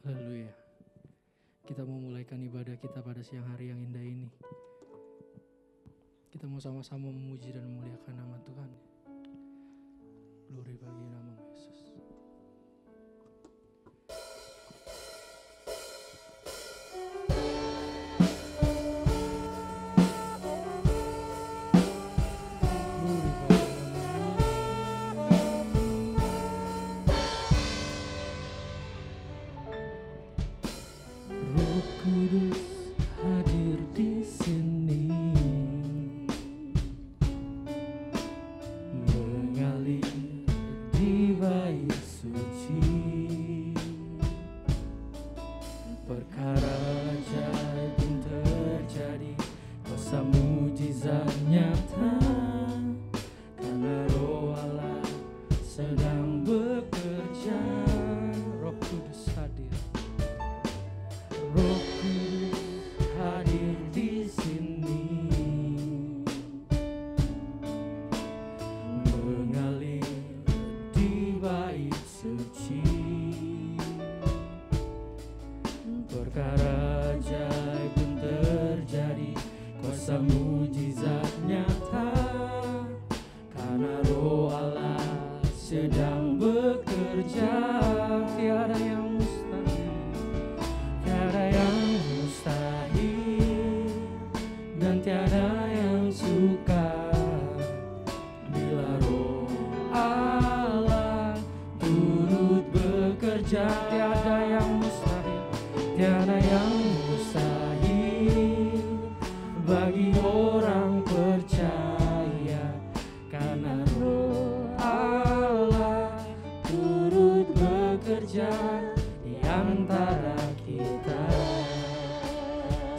Haleluya. Kita mau mulaikan ibadah kita pada siang hari yang indah ini. Kita mau sama-sama memuji dan memuliakan nama Tuhan. Glory bagi nama Yesus.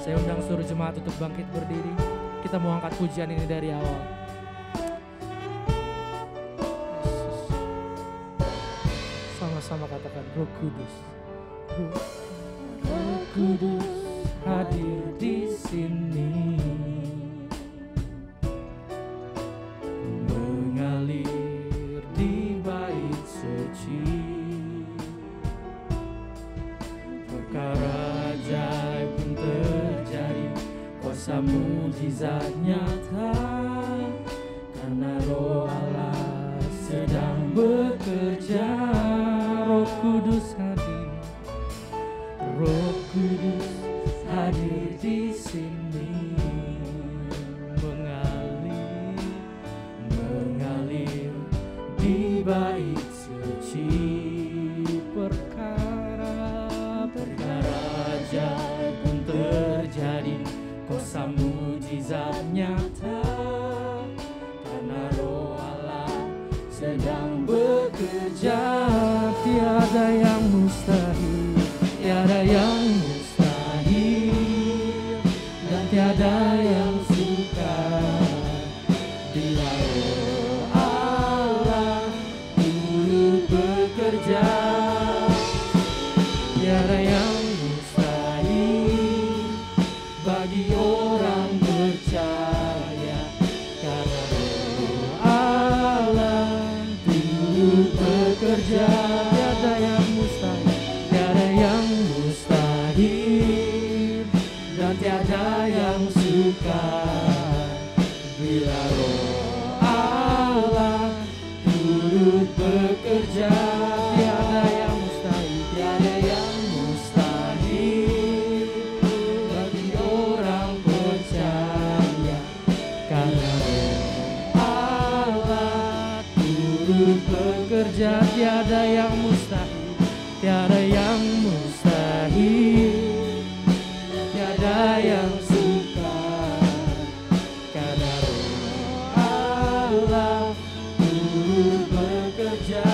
Saya undang seluruh jemaat untuk bangkit berdiri. Kita mau angkat pujian ini dari awal. Yesus. Sama-sama katakan Roh Kudus. Roh Kudus hadir di sini. Mengalir di bait suci. Perkara ajaib pun terjadi, kuasa mujizat nyata, karena Roh Allah sedang bekerja. Roh Kudus hadir, Roh Kudus hadir di sini, mengalir di bait suci. Perkara ajaib pun terjadi, kuasa mujizat nyata, karena Roh Allah sedang bekerja. Tiada yang mustahil, tiada yang mustahil, dan tiada yang sukar bila Roh Allah turut bekerja. Tiada yang mustahil bagi orang percaya, karena Roh Allah turut bekerja. Tiada yang mustahil, tiada yang mustahil, dan tiada yang sukar bila Roh Allah turut bekerja. Tiada yang mustahil, tiada yang mustahil bagi orang percaya, karena Roh Allah turut bekerja. Tiada yang mustahil, tiada yang mustahil, tiada yang sukar, karena Roh Allah turut bekerja.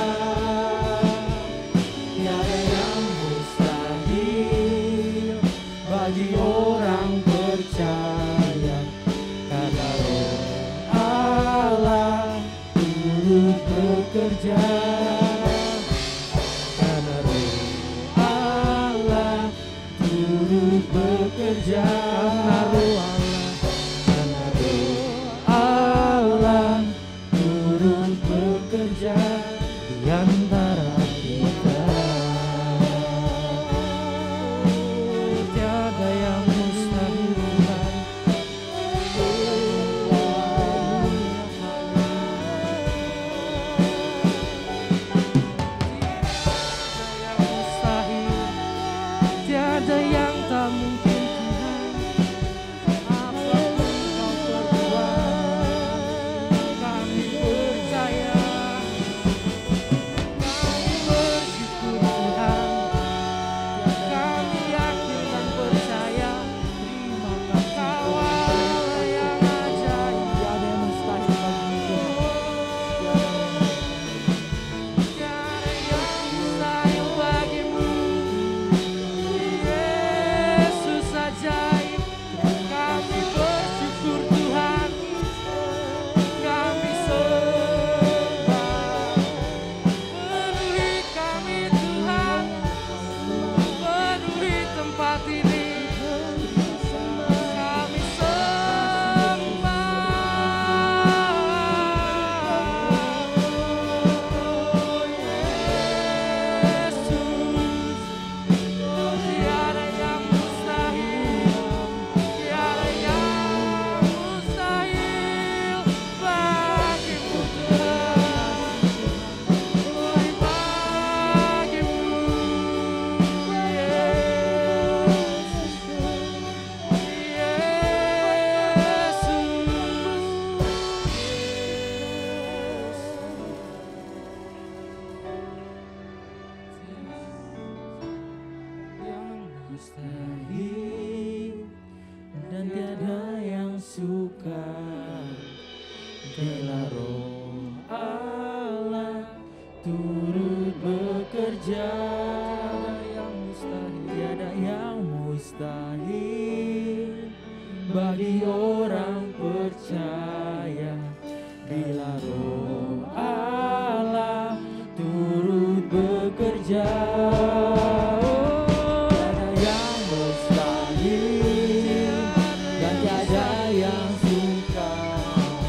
Tiada yang mustahil bagi orang percaya, karena Roh Allah turut bekerja. Karena Roh Allah turut bekerja. Karena Roh Allah, karena Roh Allah turut bekerja di antara kita. bagi orang percaya. Bila Roh Allah turut bekerja, tiada yang mustahil dan tiada yang sukar.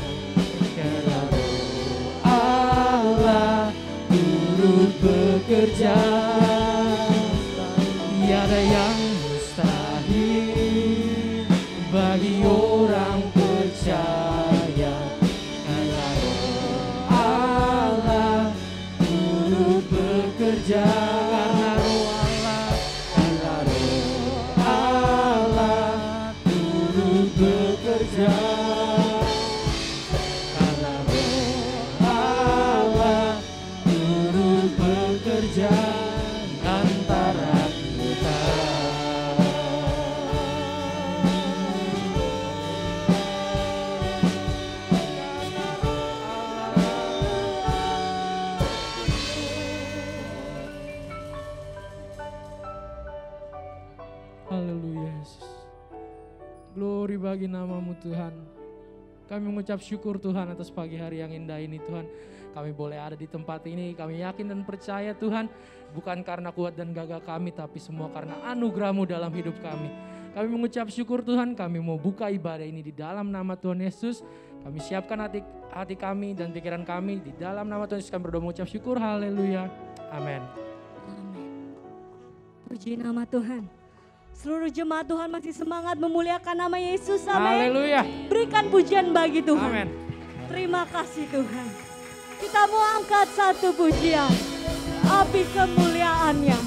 Bila Roh Allah turut bekerja, tiada yang mustahil bagi orang percaya. Karena Roh Allah turut bekerja. Karena Roh Allah turut bekerja. Karena Roh Allah turut bekerja antara kita. Haleluya Yesus. Glory bagi namamu Tuhan. Kami mengucap syukur Tuhan atas pagi hari yang indah ini Tuhan. Kami boleh ada di tempat ini, kami yakin dan percaya Tuhan. Bukan karena kuat dan gagah kami, tapi semua karena anugerah-Mu dalam hidup kami. Kami mengucap syukur Tuhan, kami mau buka ibadah ini di dalam nama Tuhan Yesus. Kami siapkan hati kami dan pikiran kami di dalam nama Tuhan Yesus. Kami berdoa mengucap syukur, haleluya, amin. Amin. Puji nama Tuhan. Seluruh jemaat Tuhan masih semangat memuliakan nama Yesus. Amin. Haleluya. Berikan pujian bagi Tuhan. Amin. Terima kasih Tuhan. Kita mau angkat satu pujian. Api kemuliaannya.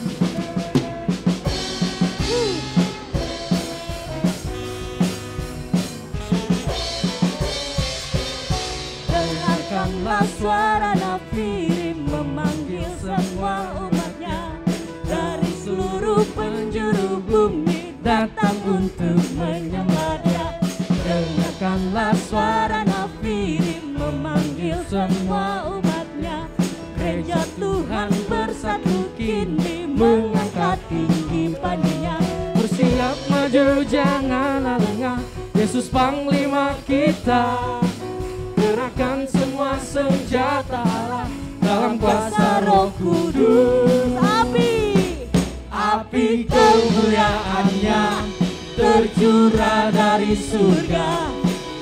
Dengarkanlah suara Nafirim memanggil semua umatnya. Dari seluruh penjuru bumi datang untuk menyembah Dia. Dengarkanlah suara Nafirim memanggil semua umatnya. Gereja Tuhan bersatu kini mengangkat tinggi padinya. Bersiap maju janganlah lengah, Yesus Panglima kita. Gerakan semua senjata Allah dalam kuasa Roh Kudus. Api kemuliaannya tercurah dari surga.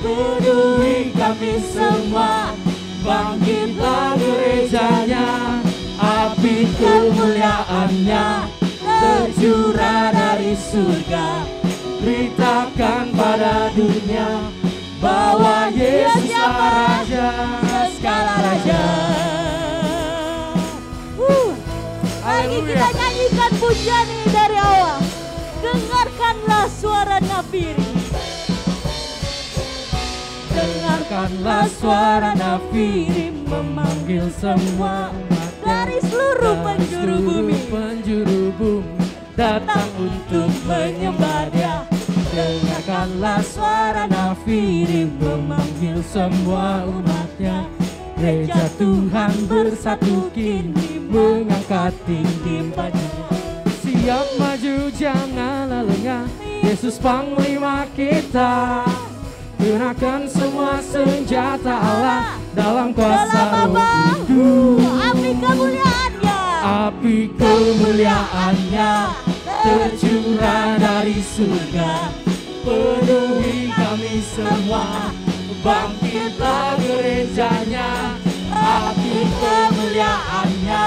Penuhi kami semua, bangkitlah gerejanya. Api kemuliaannya tercurah dari surga. Beritakan pada dunia bahwa Yesuslah Raja segala raja. Lagi kita nyanyikan pujian ini dari awal. Dengarkanlah suara Nafirim. Dengarkanlah suara Nafirim memanggil semua dari seluruh penjuru bumi datang untuk menyembah Dia. Dengarkanlah suara Nafirim memanggil semua umatnya. Gereja Tuhan bersatu kini mengangkat tinggi padinya. Siap maju janganlah lengah, Yesus Panglima kita. Gunakan semua senjata Allah dalam kuasa Roh Kudus. Api kemuliaannya, api kemuliaannya tercurah dari surga. Penuhi kami semua, bangkitlah gerejanya. Api kemuliaannya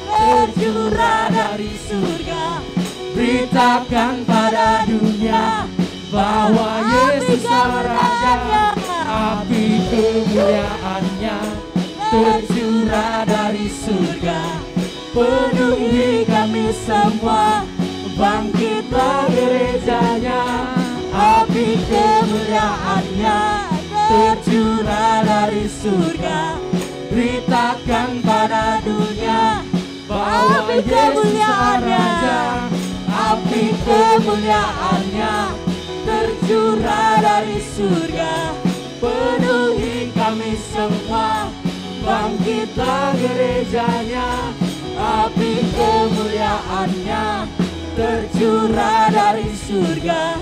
tercurah dari surga. Beritakan pada dunia bahwa Yesuslah Raja. Api kemuliaannya tercurah dari surga. Penuhi kami semua, bangkitlah gerejanya. Api kemuliaannya tercurah dari surga. Beritakan pada dunia bahwa Yesuslah Raja. Api kemuliaannya tercurah dari surga. Penuhi kami semua, bangkitlah gerejanya. Api kemuliaannya tercurah dari surga.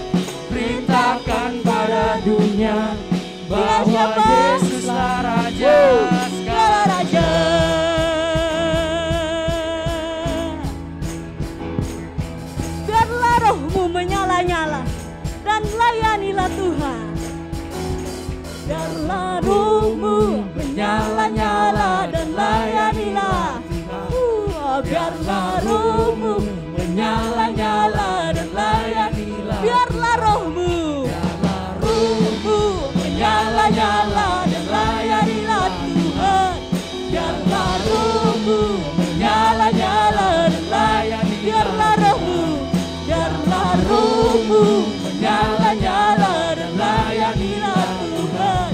Beritakan pada dunia bahwa Yesuslah Raja segala Raja. Biarlah rohmu menyala-nyala dan layanilah Tuhan. Biarlah rohmu menyala-nyala dan layanilah Tuhan. Biarlah rohmu menyala-nyala dan layanilah. Biarlah rohmu menyala-nyala dan layanilah Tuhan. Biarlah rohmu menyala-nyala dan layani. Biarlah rohmu menyala-nyala dan layanilah Tuhan.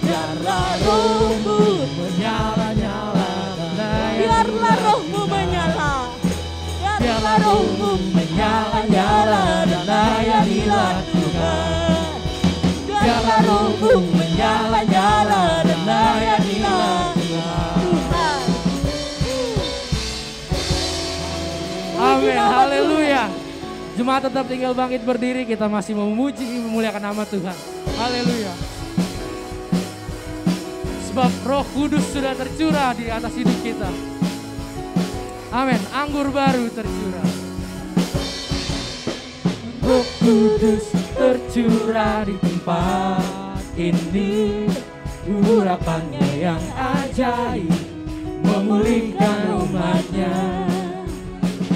Biarlah rohmu menyala-nyala dan layani. Biarlah rohmu menyala. Biarlah rohmu menyala-nyala dan layanilah Tuhan. Biarlah rohmu menyala-nyala dan layanilah Tuhan. Amin, haleluya. Jemaat tetap tinggal bangkit berdiri, kita masih memuji, memuliakan nama Tuhan. Haleluya. Sebab Roh Kudus sudah tercurah di atas hidup kita. Amin, anggur baru tercurah. Roh Kudus tercurah di tempat ini, urapannya yang ajaib memulihkan umatnya.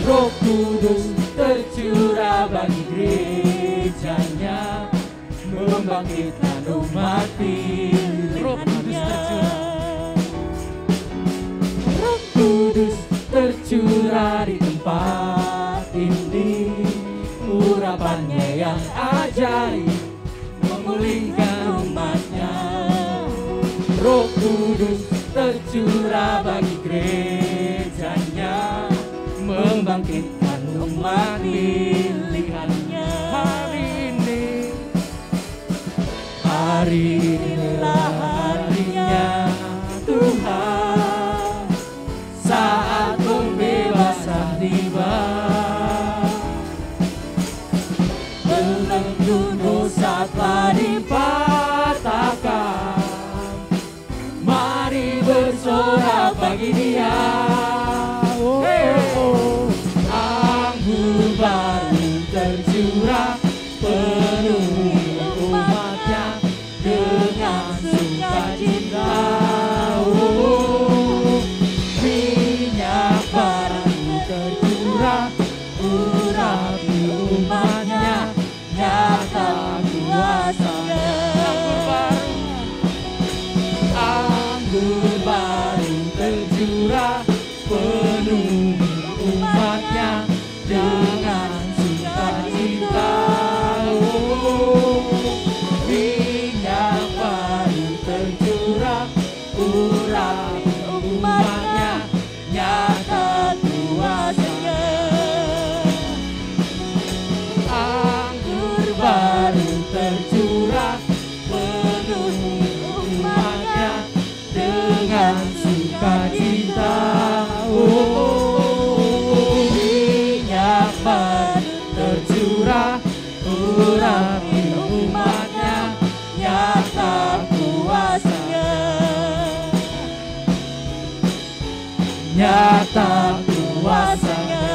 Roh Kudus tercurah bagi gerejanya, membangkitkan umat pilihannya. Roh Kudus tercurah. Roh Kudus tercurah di tempat ini, urapannya yang ajaib memulihkan umatnya. Roh Kudus tercurah bagi gerejanya, membangkitkan umat pilihannya. Hari inilah harinya Tuhan, saat pembebasan tiba. Belenggu dosa telah dipatahkan, mari bersorak bagi Dia. Anggur baru tercurah, penuhi umatnya dengan sukacita. Minyak baru tercurah, urapi umatnya, nyata kuasanya. Anggur baru tercurah, penuhi umatnya dengan sukacita. Minyak baru tercurah, urapi umatnya, nyata kuasanya. Anggur baru tercurah, penuhi umatnya dengan sukacita. Minyak baru tercurah, urapi umatnya, nyata kuasanya. Nyata kuasanya.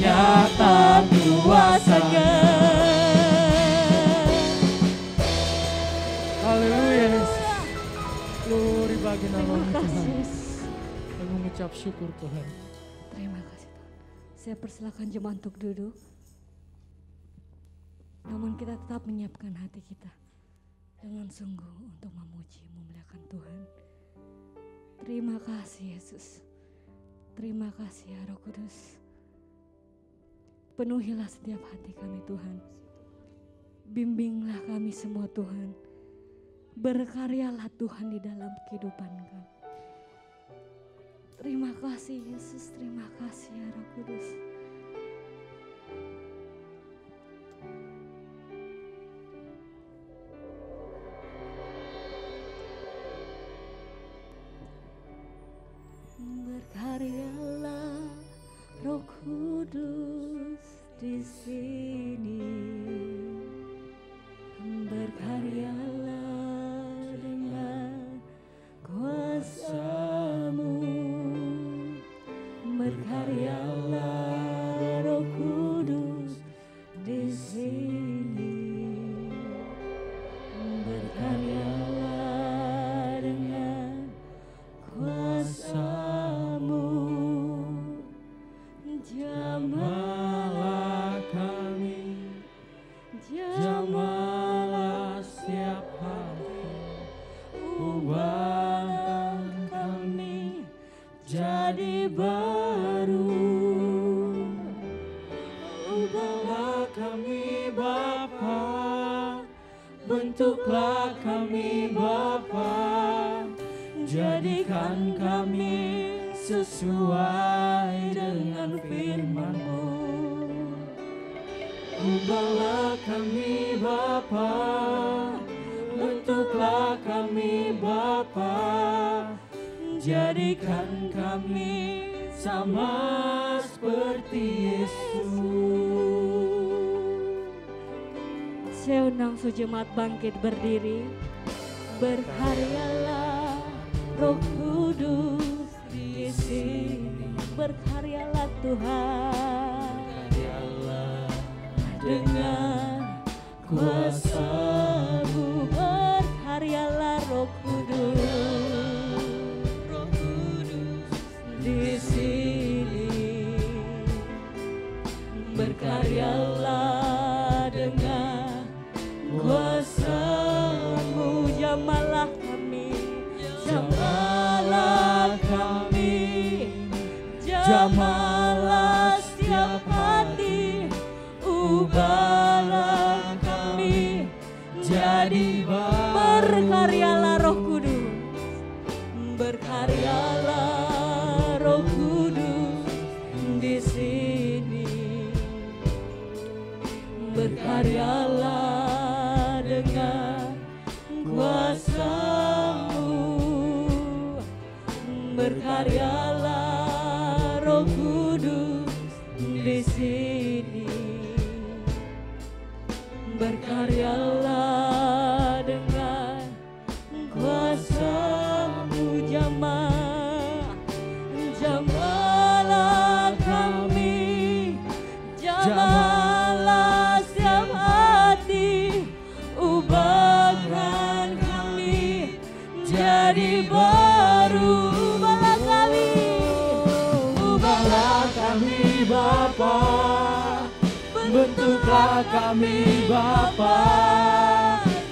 Nyata kuasanya. Haleluya Yesus. Glory bagi nama-Mu Tuhan. Kami mengucap syukur Tuhan. Terima kasih Tuhan. Saya persilakan jemaat untuk duduk. Namun kita tetap menyiapkan hati kita dengan sungguh untuk memuji, memuliakan Tuhan. Terima kasih Yesus. Terima kasih ya Roh Kudus. Penuhilah setiap hati kami Tuhan. Bimbinglah kami semua Tuhan. Berkaryalah Tuhan di dalam kehidupan kami. Terima kasih Yesus, terima kasih ya Roh Kudus. Berkaryalah Roh Kudus di sini. baru. Ubahlah kami Bapa, bentuklah kami Bapa, jadikan kami sesuai dengan firman-Mu. Ubahlah kami Bapa, bentuklah kami Bapa, jadikan kami sama seperti Yesus. Saya undang sujemaat bangkit berdiri. Berkaryalah Roh Kudus di sini. Berkaryalah Tuhan. Berkaryalah Dengan kuasa-Mu. Berkaryalah Roh Kudus. Roh Kudus di sini. Berkaryalah dengan kuasa-Mu. Jamalah kami, jamalah kami, jamalah setiap hati. Ubahlah kami jadi berkaryalah Roh Kudus. Berkaryalah Roh Kudus di sini. Berkaryalah dengan kuasa-Mu. Berkaryalah Roh Kudus di sini. Berkaryalah dengan kuasa-Mu. Jamalah kami, jamalah setiap hati. Ubahkan kami jadi baru. Ubahlah kami, ubahlah kami Bapa, bentuklah kami Bapa,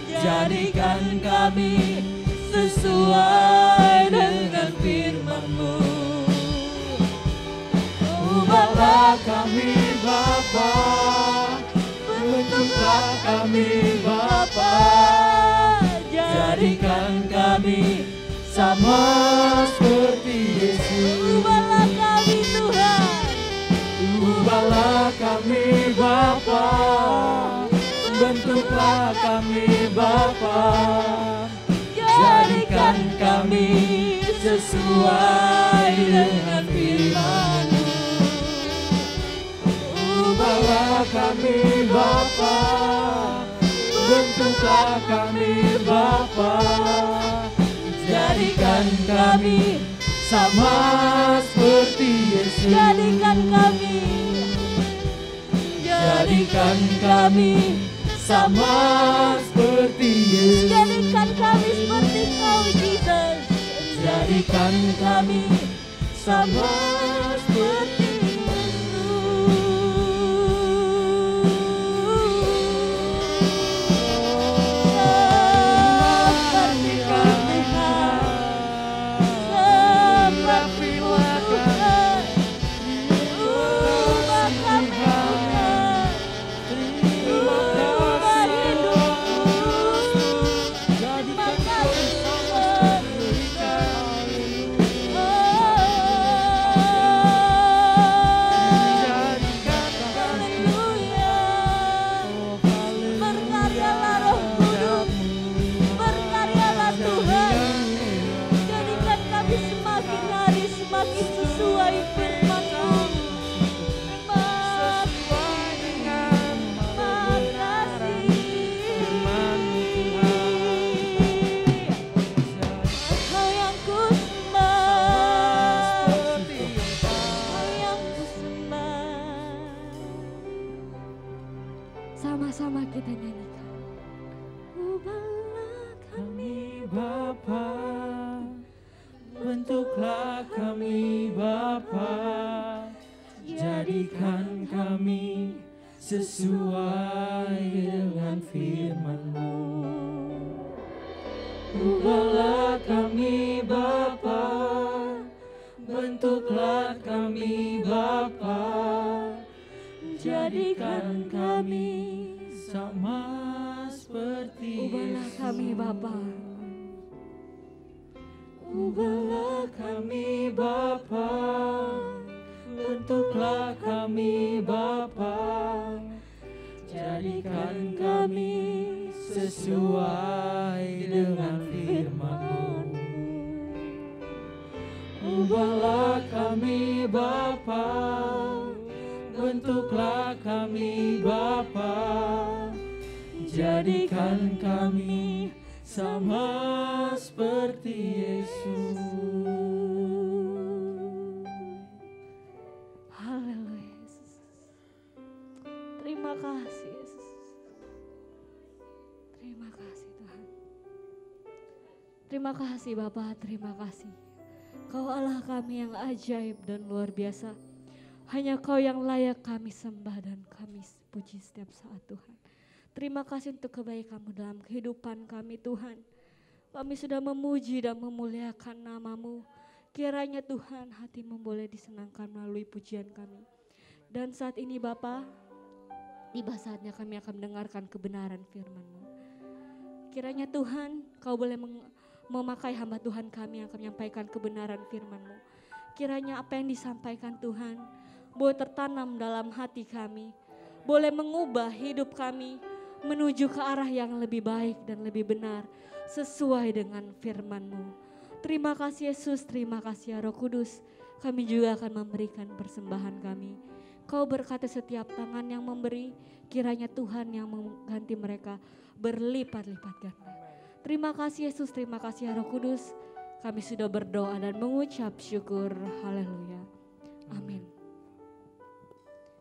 jadikan kami sesuai dengan firman-Mu. Ubahlah kami Bapa, bentuklah kami Bapa, jadikan kami sama seperti Yesus. ubahlah kami Tuhan. Ubahlah kami Bapa, bentuklah kami Bapa, jadikan kami sesuai dengan firman-Mu. Ubahlah kami Bapa, bentuklah kami Bapa, jadikan kami sama seperti Yesus. Jadikan kami sama seperti Yesus. Jadikan kami seperti Kau, Jesus. Jadikan kami sama seperti sama-sama kita nyanyikan. Ubahlah kami Bapa, bentuklah kami Bapa, jadikan kami sesuai dengan firman-Mu. Ubahlah kami Bapa, bentuklah Bentuklah kami Bapa, jadikan kami sama seperti Ubahlah Yesus. kami Bapa. Ubahlah kami Bapa, bentuklah kami Bapa, jadikan kami sesuai dengan firman-Mu. Ubahlah kami Bapa, bentuklah kami Bapa, jadikan kami sama seperti Yesus. Haleluya Yesus. Terima kasih Yesus. Terima kasih Tuhan. Terima kasih Bapa, terima kasih. Kau Allah kami yang ajaib dan luar biasa. Hanya Kau yang layak kami sembah dan kami puji setiap saat Tuhan. Terima kasih untuk kebaikan-Mu dalam kehidupan kami Tuhan. Kami sudah memuji dan memuliakan nama-Mu. Kiranya Tuhan hati-Mu boleh disenangkan melalui pujian kami. Dan saat ini Bapa, tiba saatnya kami akan mendengarkan kebenaran firman-Mu. Kiranya Tuhan Kau boleh memakai hamba Tuhan kami yang akan menyampaikan kebenaran firman-Mu. Kiranya apa yang disampaikan Tuhan boleh tertanam dalam hati kami. Boleh mengubah hidup kami menuju ke arah yang lebih baik dan lebih benar sesuai dengan firman-Mu. Terima kasih Yesus, terima kasih ya Roh Kudus. Kami juga akan memberikan persembahan kami. Kau berkati setiap tangan yang memberi, kiranya Tuhan yang mengganti mereka berlipat-lipat ganda. Terima kasih Yesus, terima kasih ya Roh Kudus. Kami sudah berdoa dan mengucap syukur. Haleluya. Amin.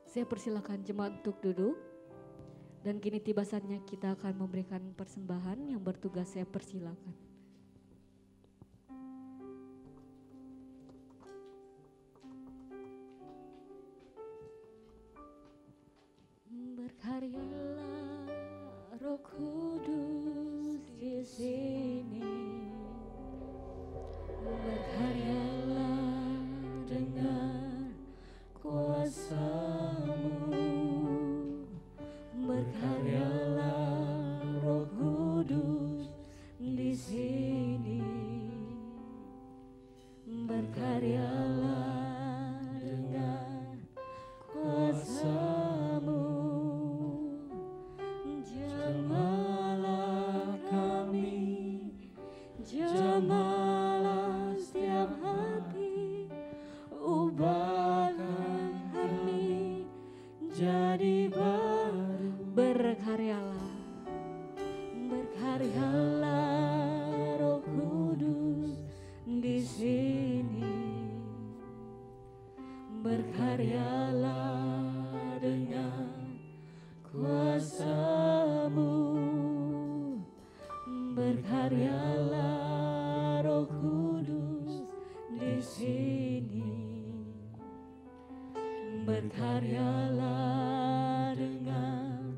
Saya persilakan jemaat untuk duduk. Dan kini tiba saatnya kita akan memberikan persembahan. Yang bertugas saya persilakan. Berkaryalah Roh Kudus di sini. Berkaryalah dengan kuasa-Mu. Berkaryalah Roh Kudus di sini. Berkaryalah dengan kuasa-Mu. Jamahlah kami, jamahlah setiap hati, ubahkan kami jadi baru. Berkaryalah, berkaryalah Roh Kudus di sini. Berkaryalah dengan kuasa-Mu. Berkaryalah Roh Kudus di sini. Berkaryalah dengan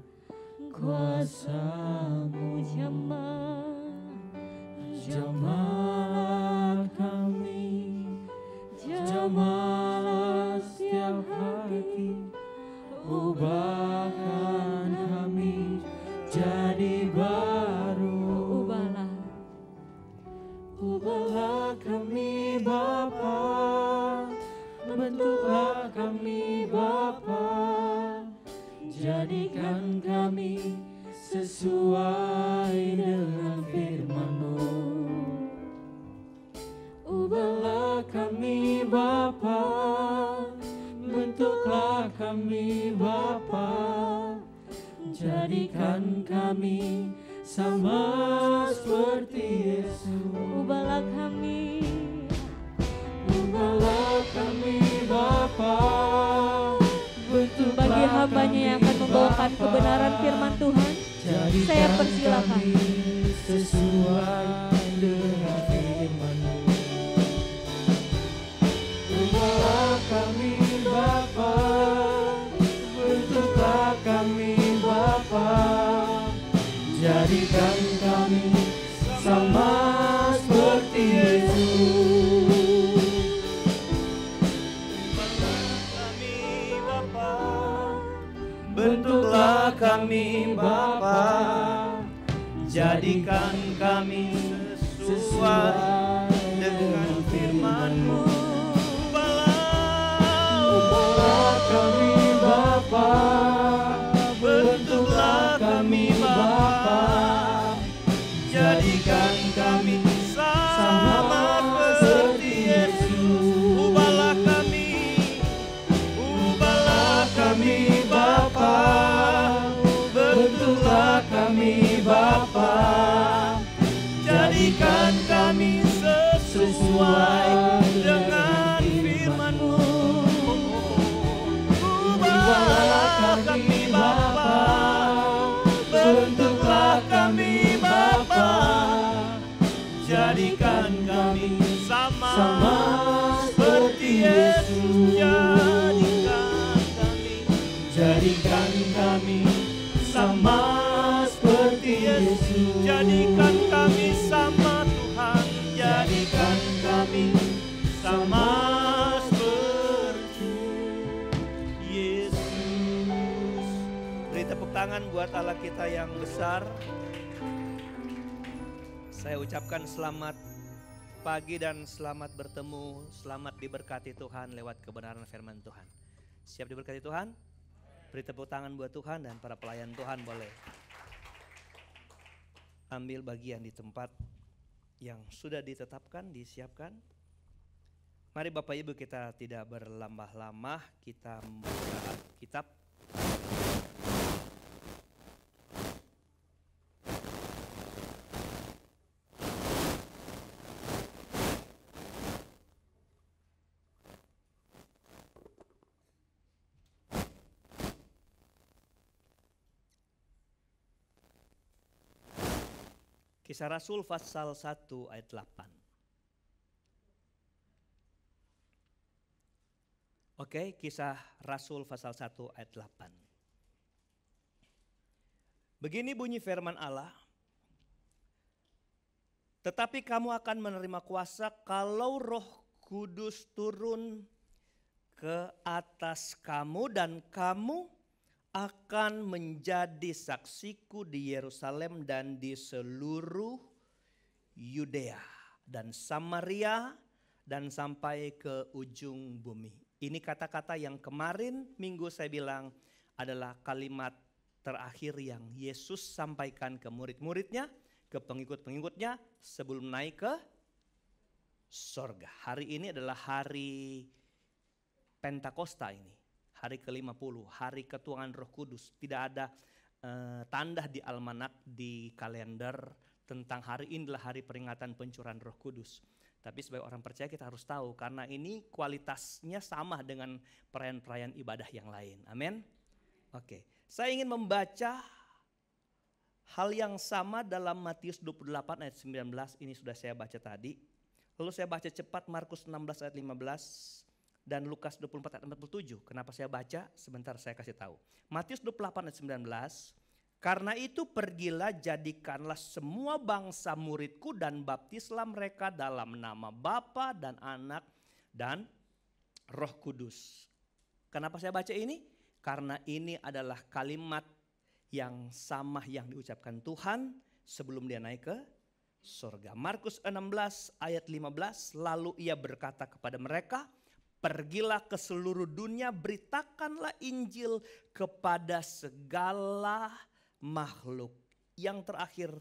kuasa-Mu. Jamahlah kami, jamahlah setiap hati, ubahkan kami jadi baru. Ubahlah kami Bapa, bentuklah kami Bapa, jadikan kami sesuai dengan firman-Mu. Ubahlah kami Bapa, bentuklah kami Bapa, jadikan kami sama seperti Yesus. Ubahlah kami, ubahlah kami Bapa, bentuklah bagi hambanya yang akan membawakan kebenaran firman Tuhan, saya persilakan. kami sesuai dengan firman-Mu. Ubahlah kami Bapa, bentuklah kami Bapa, jadikan kami sama seperti Yesus. bentuklah kami Bapa, jadikan kami sesuai dengan firman-Mu. Ubahlah kami Bapa, bentuklah kami Bapa, jadikan kami sama seperti Yesus. Ubahlah kami Bapa, bentuklah kami Bapa, jadikan kami sesuai dengan firman-Mu. Ubahlah kami Bapa, bentuklah kami Bapa, jadikan kami sama seperti Yesus. Jadikan kami sama seperti Yesus. Jadikan kami sama Tuhan. Jadikan kami sama seperti Yesus. Beri tepuk tangan buat Allah kita yang besar. Saya ucapkan selamat pagi dan selamat bertemu. Selamat diberkati Tuhan lewat kebenaran firman Tuhan. Siap diberkati Tuhan? Beri tepuk tangan buat Tuhan, dan para pelayan Tuhan boleh ambil bagian di tempat yang sudah ditetapkan, disiapkan. Mari Bapak Ibu, kita tidak berlambah-lambah, kita membuka kitab. Kisah Rasul pasal 1 ayat 8. Oke, Kisah Rasul pasal 1 ayat 8. Begini bunyi firman Allah. Tetapi kamu akan menerima kuasa kalau Roh Kudus turun ke atas kamu, dan kamu akan menjadi saksiku di Yerusalem dan di seluruh Yudea dan Samaria dan sampai ke ujung bumi. Ini kata-kata yang kemarin minggu saya bilang adalah kalimat terakhir yang Yesus sampaikan ke murid-muridnya, ke pengikut-pengikutnya sebelum naik ke sorga. Hari ini adalah hari Pentakosta ini. Hari ke-50, hari ketuaan Roh Kudus. Tidak ada tanda di almanak, di kalender tentang hari ini adalah hari peringatan pencurahan Roh Kudus. Tapi sebagai orang percaya kita harus tahu, karena ini kualitasnya sama dengan perayaan-perayaan ibadah yang lain. Amin. Oke, saya ingin membaca hal yang sama dalam Matius 28 ayat 19. Ini sudah saya baca tadi. Lalu saya baca cepat Markus 16 ayat 15. Dan Lukas 24 ayat 47. Kenapa saya baca? Sebentar saya kasih tahu. Matius 28 ayat 19. Karena itu pergilah, jadikanlah semua bangsa muridku dan baptislah mereka dalam nama Bapa dan Anak dan Roh Kudus. Kenapa saya baca ini? Karena ini adalah kalimat yang sama yang diucapkan Tuhan sebelum dia naik ke surga. Markus 16 ayat 15. Lalu ia berkata kepada mereka, pergilah ke seluruh dunia, beritakanlah Injil kepada segala makhluk. Yang terakhir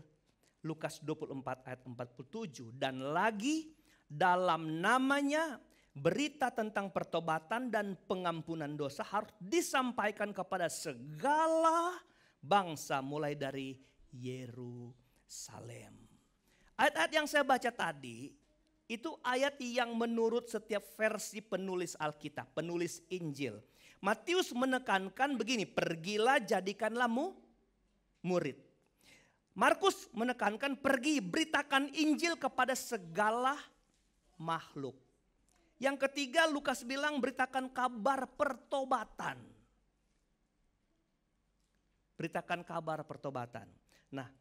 Lukas 24 ayat 47. Dan lagi dalam namanya berita tentang pertobatan dan pengampunan dosa harus disampaikan kepada segala bangsa mulai dari Yerusalem. Ayat-ayat yang saya baca tadi itu ayat yang menurut setiap versi penulis Alkitab, penulis Injil. Matius menekankan begini, pergilah jadikanlah murid. Markus menekankan pergi beritakan Injil kepada segala makhluk. Yang ketiga Lukas bilang beritakan kabar pertobatan. Beritakan kabar pertobatan. Nah,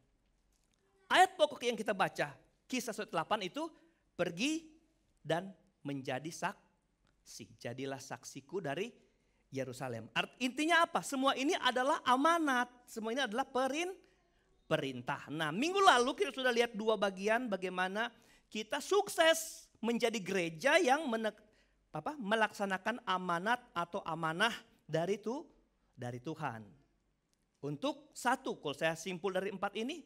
ayat pokok yang kita baca, Kisah 8 itu pergi dan menjadi saksi. Jadilah saksiku dari Yerusalem. Intinya apa? Semua ini adalah amanat. Semua ini adalah perintah. Nah, minggu lalu kita sudah lihat dua bagian bagaimana kita sukses menjadi gereja yang melaksanakan amanat atau amanah dari Tuhan. Untuk satu, kalau saya simpul dari 4 ini,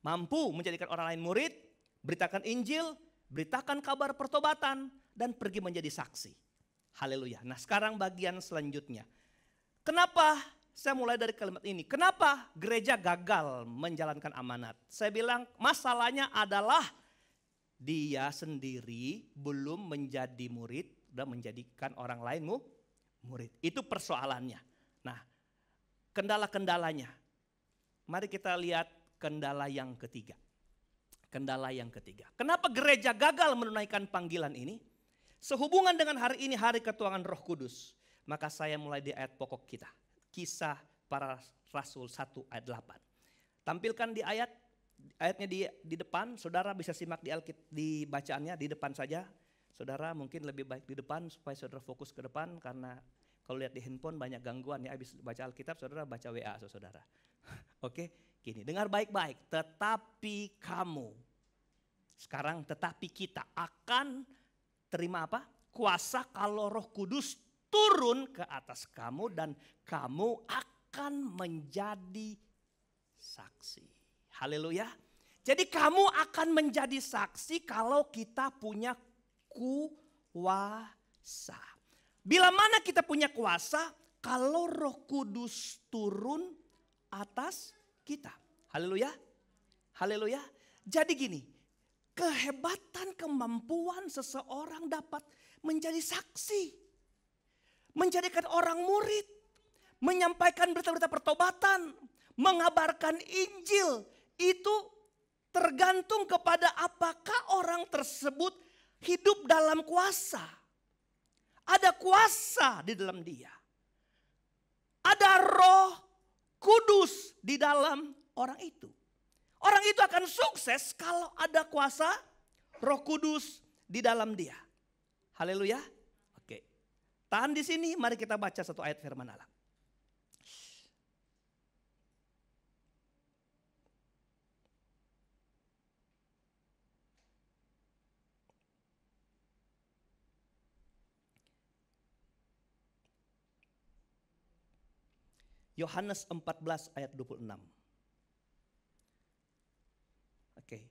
mampu menjadikan orang lain murid, beritakan Injil, beritakan kabar pertobatan, dan pergi menjadi saksi. Haleluya. Nah, sekarang bagian selanjutnya. Kenapa saya mulai dari kalimat ini? Kenapa gereja gagal menjalankan amanat? Saya bilang masalahnya adalah dia sendiri belum menjadi murid dan menjadikan orang lain murid. Itu persoalannya. Nah, kendala-kendalanya. Mari kita lihat kendala yang ketiga. Kendala yang ketiga. Kenapa gereja gagal menunaikan panggilan ini? Sehubungan dengan hari ini hari ketuanan Roh Kudus. Maka saya mulai di ayat pokok kita. Kisah para Rasul 1 ayat 8. Tampilkan di ayatnya di depan. Saudara bisa simak di bacaannya di depan saja. Saudara mungkin lebih baik di depan supaya saudara fokus ke depan. Karena kalau lihat di handphone banyak gangguan ya. Habis baca Alkitab saudara baca WA saudara. Oke, gini dengar baik-baik. Tetapi kamu. Sekarang tetapi kita akan terima apa? Kuasa kalau Roh Kudus turun ke atas kamu dan kamu akan menjadi saksi. Haleluya. Jadi kamu akan menjadi saksi kalau kita punya kuasa. Bila mana kita punya kuasa? Kalau Roh Kudus turun atas kita. Haleluya. Haleluya. Jadi gini. Kehebatan, kemampuan seseorang dapat menjadi saksi. Menjadikan orang murid. Menyampaikan berita-berita pertobatan. Mengabarkan Injil. Itu tergantung kepada apakah orang tersebut hidup dalam kuasa. Ada kuasa di dalam dia. Ada Roh Kudus di dalam orang itu. Orang itu akan sukses kalau ada kuasa Roh Kudus di dalam dia. Haleluya. Oke. Tahan di sini, mari kita baca satu ayat firman Allah. Yohanes 14 ayat 26. Oke.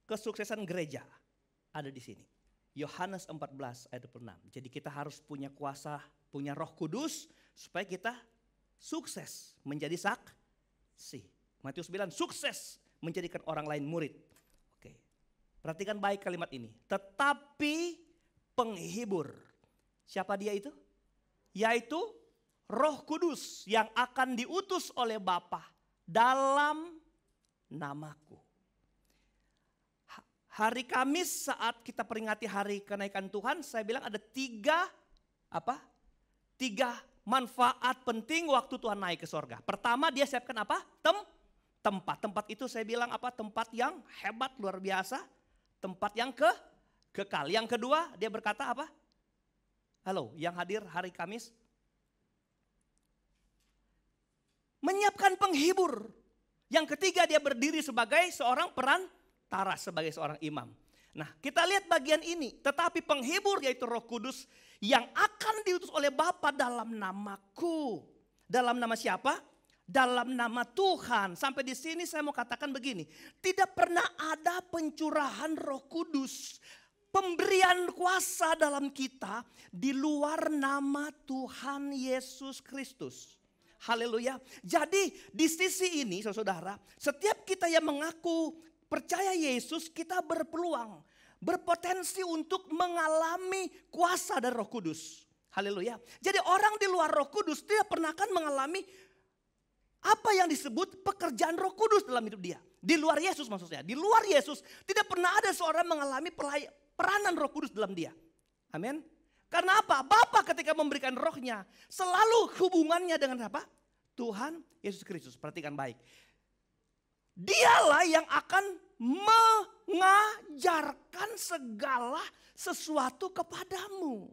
Kesuksesan gereja ada di sini. Yohanes 14 ayat 26. Jadi kita harus punya kuasa, punya Roh Kudus supaya kita sukses menjadi saksi. Matius bilang sukses menjadikan orang lain murid. Oke. Perhatikan baik kalimat ini. Tetapi penghibur. Siapa dia itu? Yaitu Roh Kudus yang akan diutus oleh Bapa dalam namaku. Hari Kamis saat kita peringati hari kenaikan Tuhan, saya bilang ada tiga manfaat penting waktu Tuhan naik ke sorga. Pertama dia siapkan apa? Tempat. Tempat itu saya bilang apa? Tempat yang hebat luar biasa. Tempat yang kekal. Yang kedua dia berkata apa? Halo, yang hadir hari Kamis. Menyiapkan penghibur. Yang ketiga dia berdiri sebagai seorang perantara, sebagai seorang imam. Nah kita lihat bagian ini. Tetapi penghibur yaitu Roh Kudus yang akan diutus oleh Bapa dalam namaku. Dalam nama siapa? Dalam nama Tuhan. Sampai di sini saya mau katakan begini. Tidak pernah ada pencurahan Roh Kudus. Pemberian kuasa dalam kita di luar nama Tuhan Yesus Kristus. Haleluya. Jadi di sisi ini saudara, setiap kita yang mengaku percaya Yesus, kita berpeluang, berpotensi untuk mengalami kuasa dari Roh Kudus. Haleluya. Jadi orang di luar Roh Kudus tidak pernah akan mengalami apa yang disebut pekerjaan Roh Kudus dalam hidup dia. Di luar Yesus maksudnya. Di luar Yesus tidak pernah ada seorang mengalami peranan Roh Kudus dalam dia. Amin. Karena apa? Bapa ketika memberikan rohnya selalu hubungannya dengan apa? Tuhan Yesus Kristus. Perhatikan baik. Dialah yang akan mengajarkan segala sesuatu kepadamu.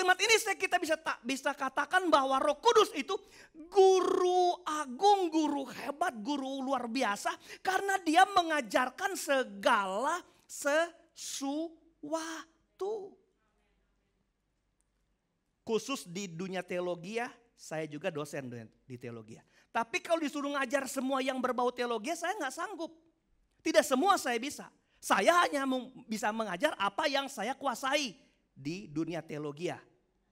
kalimat ini kita bisa katakan bahwa Roh Kudus itu guru agung, guru hebat, guru luar biasa. Karena dia mengajarkan segala sesuatu. Khusus di dunia teologi, saya juga dosen di teologi. Tapi kalau disuruh ngajar semua yang berbau teologi, saya nggak sanggup. Tidak semua saya bisa. Saya hanya bisa mengajar apa yang saya kuasai di dunia teologi.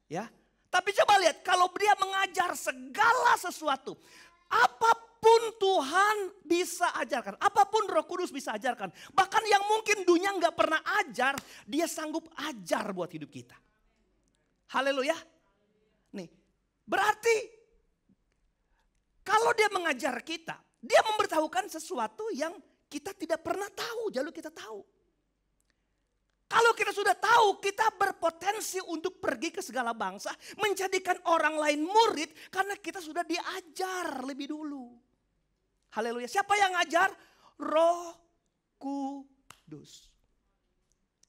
Ya. Tapi coba lihat, kalau dia mengajar segala sesuatu, apapun Tuhan bisa ajarkan, apapun Roh Kudus bisa ajarkan. Bahkan yang mungkin dunia nggak pernah ajar, dia sanggup ajar buat hidup kita. Haleluya. Nih, berarti kalau dia mengajar kita, dia memberitahukan sesuatu yang kita tidak pernah tahu, lalu kita tahu. Kalau kita sudah tahu, kita berpotensi untuk pergi ke segala bangsa, menjadikan orang lain murid karena kita sudah diajar lebih dulu. Haleluya. Siapa yang ngajar? Roh Kudus.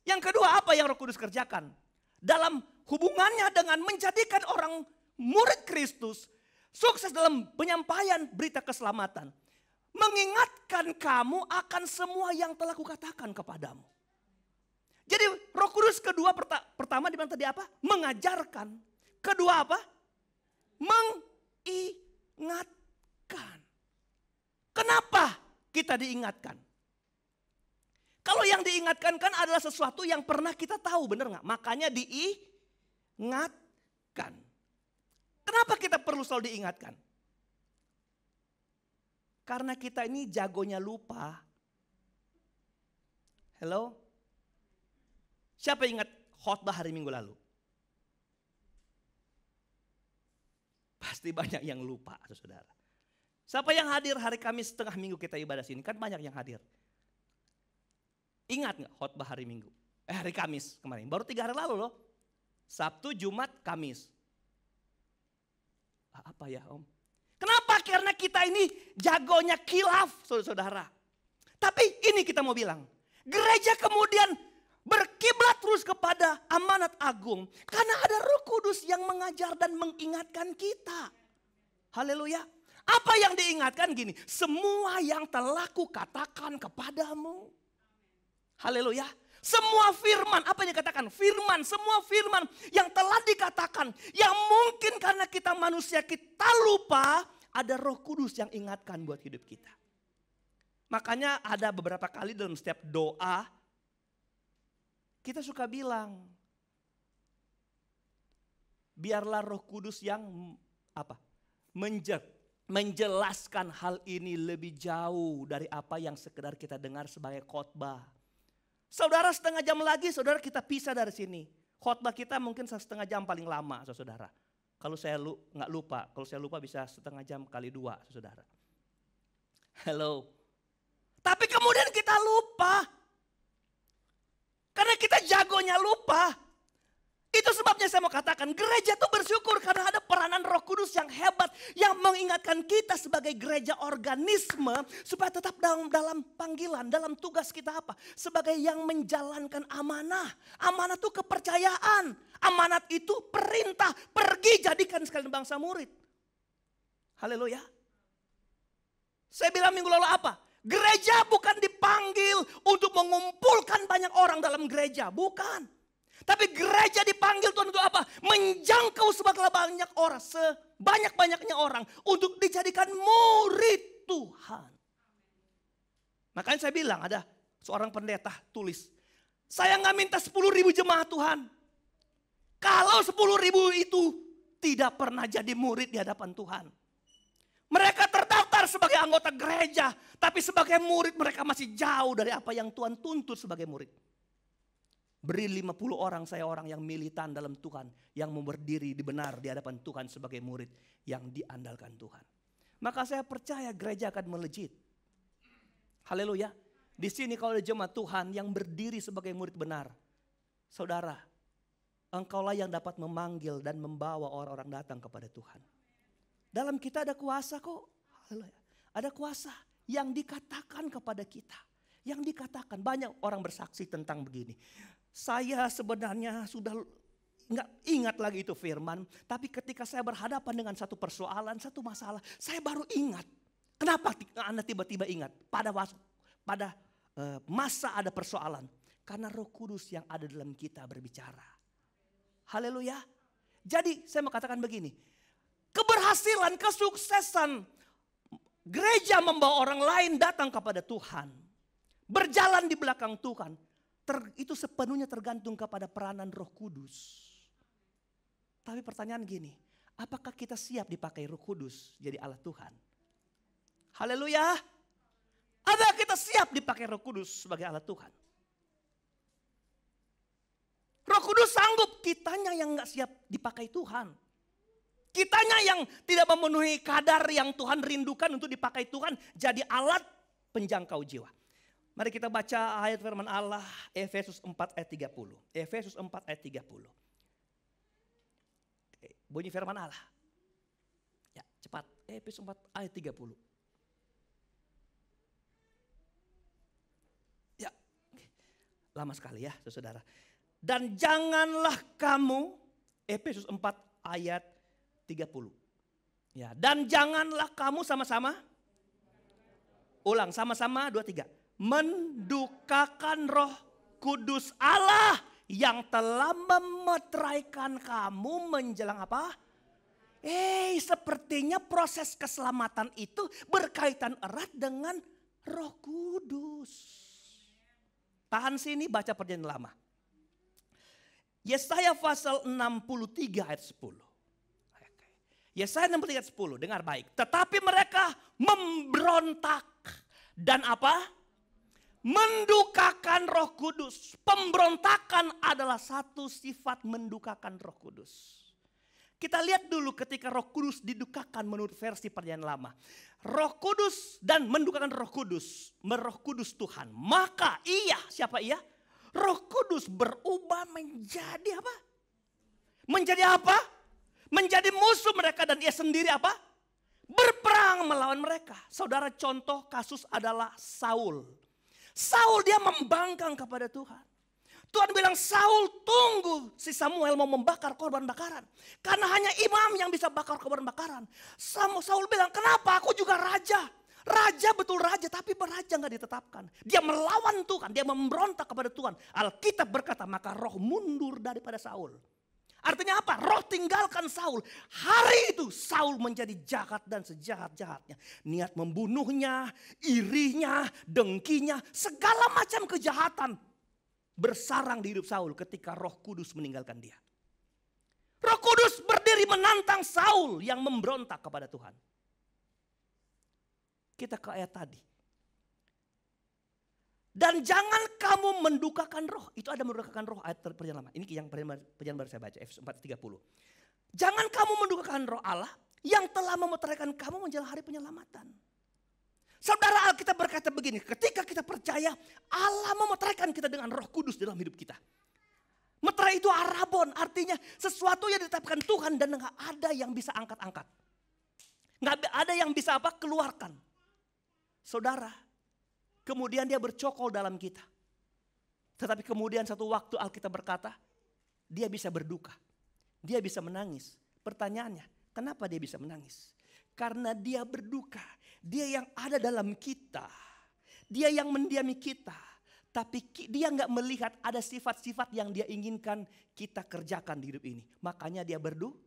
Yang kedua, apa yang Roh Kudus kerjakan? Dalam hubungannya dengan menjadikan orang murid Kristus, sukses dalam penyampaian berita keselamatan. Mengingatkan kamu akan semua yang telah kukatakan kepadamu. Jadi Roh Kudus kedua, pertama dibilang tadi apa? Mengajarkan. Kedua apa? Mengingatkan. Kenapa kita diingatkan? Kalau yang diingatkan kan adalah sesuatu yang pernah kita tahu, benar nggak? Makanya diingatkan. Kenapa kita perlu selalu diingatkan? Karena kita ini jagonya lupa. Hello? Siapa ingat khotbah hari Minggu lalu? Pasti banyak yang lupa, saudara. Siapa yang hadir hari Kamis setengah minggu kita ibadah sini? Kan banyak yang hadir. Ingat nggak khotbah hari Minggu? Hari Kamis kemarin. Baru 3 hari lalu loh. Sabtu, Jumat, Kamis. Apa ya Om? Kenapa? Karena kita ini jagonya khilaf, saudara-saudara. Tapi ini kita mau bilang. Gereja kemudian berkiblat terus kepada amanat agung. Karena ada Roh Kudus yang mengajar dan mengingatkan kita. Haleluya. Apa yang diingatkan gini? Semua yang telah kukatakan kepadamu. Haleluya. Semua firman, apa yang dikatakan? Firman, semua firman yang telah dikatakan. Yang mungkin karena kita manusia kita lupa, ada Roh Kudus yang ingatkan buat hidup kita. Makanya ada beberapa kali dalam setiap doa, kita suka bilang, biarlah Roh Kudus yang menjelaskan hal ini lebih jauh dari apa yang sekedar kita dengar sebagai khotbah. Saudara, setengah jam lagi saudara kita pisah dari sini. Khotbah kita mungkin setengah jam paling lama, saudara. Kalau saya nggak lupa, kalau saya lupa bisa setengah jam kali 2, saudara. Hello. Tapi kemudian kita lupa. Karena kita jagonya lupa. Itu sebabnya saya mau katakan gereja itu bersyukur karena ada peranan Roh Kudus yang hebat. Yang mengingatkan kita sebagai gereja organisme supaya tetap dalam panggilan, dalam tugas kita apa? Sebagai yang menjalankan amanah. Amanah itu kepercayaan. Amanat itu perintah. Pergi jadikan sekalian bangsa murid. Haleluya. Saya bilang minggu lalu apa? Gereja bukan dipanggil untuk mengumpulkan banyak orang dalam gereja. Bukan. Tapi gereja dipanggil Tuhan untuk apa? Menjangkau sebanyak orang, sebanyak-banyaknya orang untuk dijadikan murid Tuhan. Makanya saya bilang ada seorang pendeta tulis, saya nggak minta 10.000 jemaat Tuhan. Kalau 10.000 itu tidak pernah jadi murid di hadapan Tuhan. Mereka terdaftar sebagai anggota gereja, tapi sebagai murid mereka masih jauh dari apa yang Tuhan tuntut sebagai murid. Beri 50 orang, saya orang yang militan dalam Tuhan. Yang mau berdiri benar di hadapan Tuhan sebagai murid yang diandalkan Tuhan. Maka saya percaya gereja akan melejit. Haleluya. Di sini kalau ada jemaat Tuhan yang berdiri sebagai murid benar. Saudara, engkaulah yang dapat memanggil dan membawa orang-orang datang kepada Tuhan. Dalam kita ada kuasa kok. Haleluya. Ada kuasa yang dikatakan kepada kita. Yang dikatakan, banyak orang bersaksi tentang begini. Saya sebenarnya sudah nggak ingat lagi itu firman. Tapi ketika saya berhadapan dengan satu persoalan, satu masalah, saya baru ingat. Kenapa Anda tiba-tiba ingat? Pada masa ada persoalan. Karena Roh Kudus yang ada dalam kita berbicara. Haleluya. Jadi saya mau katakan begini. Keberhasilan, kesuksesan gereja membawa orang lain datang kepada Tuhan. Berjalan di belakang Tuhan. Itu sepenuhnya tergantung kepada peranan Roh Kudus. Tapi pertanyaan gini, apakah kita siap dipakai Roh Kudus jadi alat Tuhan? Haleluya. Apakah kita siap dipakai Roh Kudus sebagai alat Tuhan? Roh Kudus sanggup, kitanya yang gak siap dipakai Tuhan. Kitanya yang tidak memenuhi kadar yang Tuhan rindukan untuk dipakai Tuhan jadi alat penjangkau jiwa. Mari kita baca ayat firman Allah, Efesus 4 ayat 30. Efesus 4 ayat 30. Bunyi firman Allah. Ya, cepat. Efesus 4 ayat 30. Ya, lama sekali ya saudara. Dan janganlah kamu, Efesus 4 ayat 30. Ya, dan janganlah kamu sama-sama. Ulang sama-sama 2 3. Mendukakan Roh Kudus Allah yang telah memeteraikan kamu menjelang apa? Sepertinya proses keselamatan itu berkaitan erat dengan Roh Kudus. Tahan sini, baca perjanjian lama. Yesaya pasal 63 ayat 10. Yesaya 63 ayat 10, dengar baik. Tetapi mereka memberontak dan apa? Mendukakan Roh Kudus. Pemberontakan adalah satu sifat mendukakan Roh Kudus. Kita lihat dulu ketika Roh Kudus didukakan menurut versi perjanjian lama. Roh Kudus dan mendukakan Roh Kudus. Roh Kudus Tuhan. Maka siapa ia? Roh Kudus berubah menjadi apa? Menjadi apa? Menjadi musuh mereka dan ia sendiri apa? Berperang melawan mereka. Saudara, contoh kasus adalah Saul. Saul dia membangkang kepada Tuhan. Tuhan bilang, Saul tunggu si Samuel mau membakar korban bakaran. Karena hanya imam yang bisa bakar korban bakaran. Saul bilang, kenapa aku juga raja. Raja betul raja tapi beraja gak ditetapkan. Dia melawan Tuhan, dia memberontak kepada Tuhan. Alkitab berkata maka roh mundur daripada Saul. Artinya apa? Roh tinggalkan Saul. Hari itu Saul menjadi jahat dan sejahat-jahatnya. Niat membunuhnya, irinya, dengkinya, segala macam kejahatan bersarang di hidup Saul ketika Roh Kudus meninggalkan dia. Roh Kudus berdiri menantang Saul yang memberontak kepada Tuhan. Kita ke ayat tadi. Dan jangan kamu mendukakan roh. Itu ada mendukakan roh ayat perjanjian lama. Ini yang perjanjian baru saya baca. Efesus 4:30. Jangan kamu mendukakan roh Allah yang telah memeteraikan kamu menjelang hari penyelamatan. Saudara, Alkitab berkata begini. Ketika kita percaya Allah memeteraikan kita dengan Roh Kudus dalam hidup kita. Meterai itu arabon. Artinya sesuatu yang ditetapkan Tuhan dan gak ada yang bisa angkat-angkat. Gak ada yang bisa keluarkan. Saudara, kemudian dia bercokol dalam kita. Tetapi kemudian satu waktu Alkitab berkata, dia bisa berduka. Dia bisa menangis. Pertanyaannya, kenapa dia bisa menangis? Karena dia berduka. Dia yang ada dalam kita. Dia yang mendiami kita. Tapi dia gak melihat ada sifat-sifat yang dia inginkan kita kerjakan di hidup ini. Makanya dia berduka.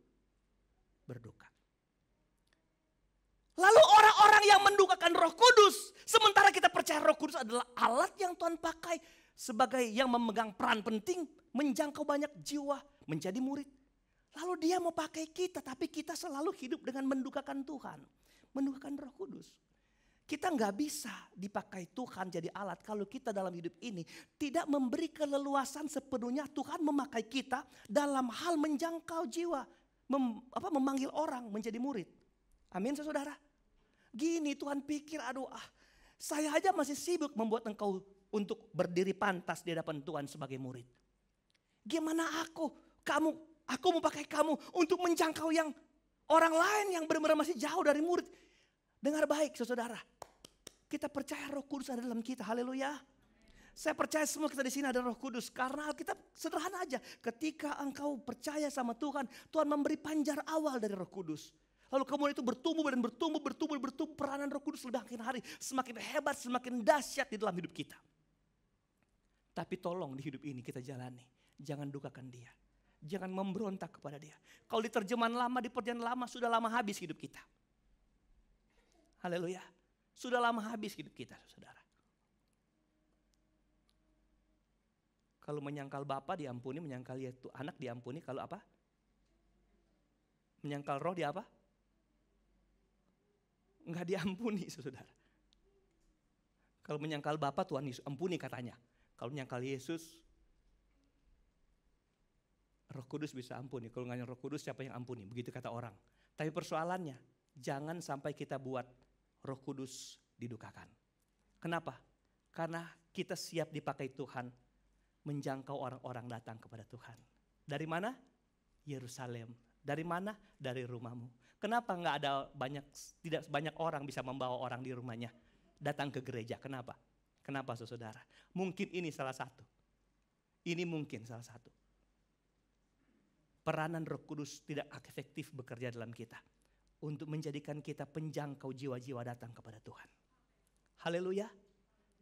Lalu orang-orang yang mendukakan Roh Kudus. Sementara kita percaya Roh Kudus adalah alat yang Tuhan pakai. Sebagai yang memegang peran penting. Menjangkau banyak jiwa. Menjadi murid. Lalu dia mau pakai kita. Tapi kita selalu hidup dengan mendukakan Tuhan. Mendukakan Roh Kudus. Kita gak bisa dipakai Tuhan jadi alat. Kalau kita dalam hidup ini tidak memberi keleluasan sepenuhnya Tuhan memakai kita. Dalam hal menjangkau jiwa. Memanggil orang menjadi murid. Amin saudara. Gini Tuhan pikir saya aja masih sibuk membuat engkau untuk berdiri pantas di hadapan Tuhan sebagai murid. Gimana aku mau pakai kamu untuk menjangkau yang orang lain yang benar-benar masih jauh dari murid. Dengar baik saudara. Kita percaya Roh Kudus ada dalam kita. Haleluya. Saya percaya semua kita di sini ada Roh Kudus karena Alkitab sederhana aja. Ketika engkau percaya sama Tuhan, Tuhan memberi panjar awal dari Roh Kudus. Lalu kemudian itu bertumbuh dan bertumbuh, peranan Roh Kudus semakin hari semakin hebat, semakin dahsyat di dalam hidup kita. Tapi tolong di hidup ini kita jalani, jangan dukakan Dia. Jangan memberontak kepada Dia. Kalau di terjemahan lama, di perjanjian lama sudah lama habis hidup kita. Haleluya. Sudah lama habis hidup kita, saudara. Kalau menyangkal Bapa diampuni, menyangkal anak diampuni. Kalau apa? Menyangkal roh dia apa? Enggak diampuni, saudara. Kalau menyangkal Bapa, Tuhan Yesus ampuni katanya. Kalau menyangkal Yesus, Roh Kudus bisa ampuni. Kalau nggak Roh Kudus siapa yang ampuni? Begitu kata orang. Tapi persoalannya, jangan sampai kita buat Roh Kudus didukakan. Kenapa? Karena kita siap dipakai Tuhan menjangkau orang-orang datang kepada Tuhan. Dari mana? Yerusalem. Dari mana? Dari rumahmu. Kenapa nggak ada tidak banyak orang bisa membawa orang di rumahnya datang ke gereja? Kenapa? Kenapa saudara? Mungkin ini salah satu. Ini mungkin salah satu. Peranan Roh Kudus tidak efektif bekerja dalam kita untuk menjadikan kita penjangkau jiwa-jiwa datang kepada Tuhan. Haleluya.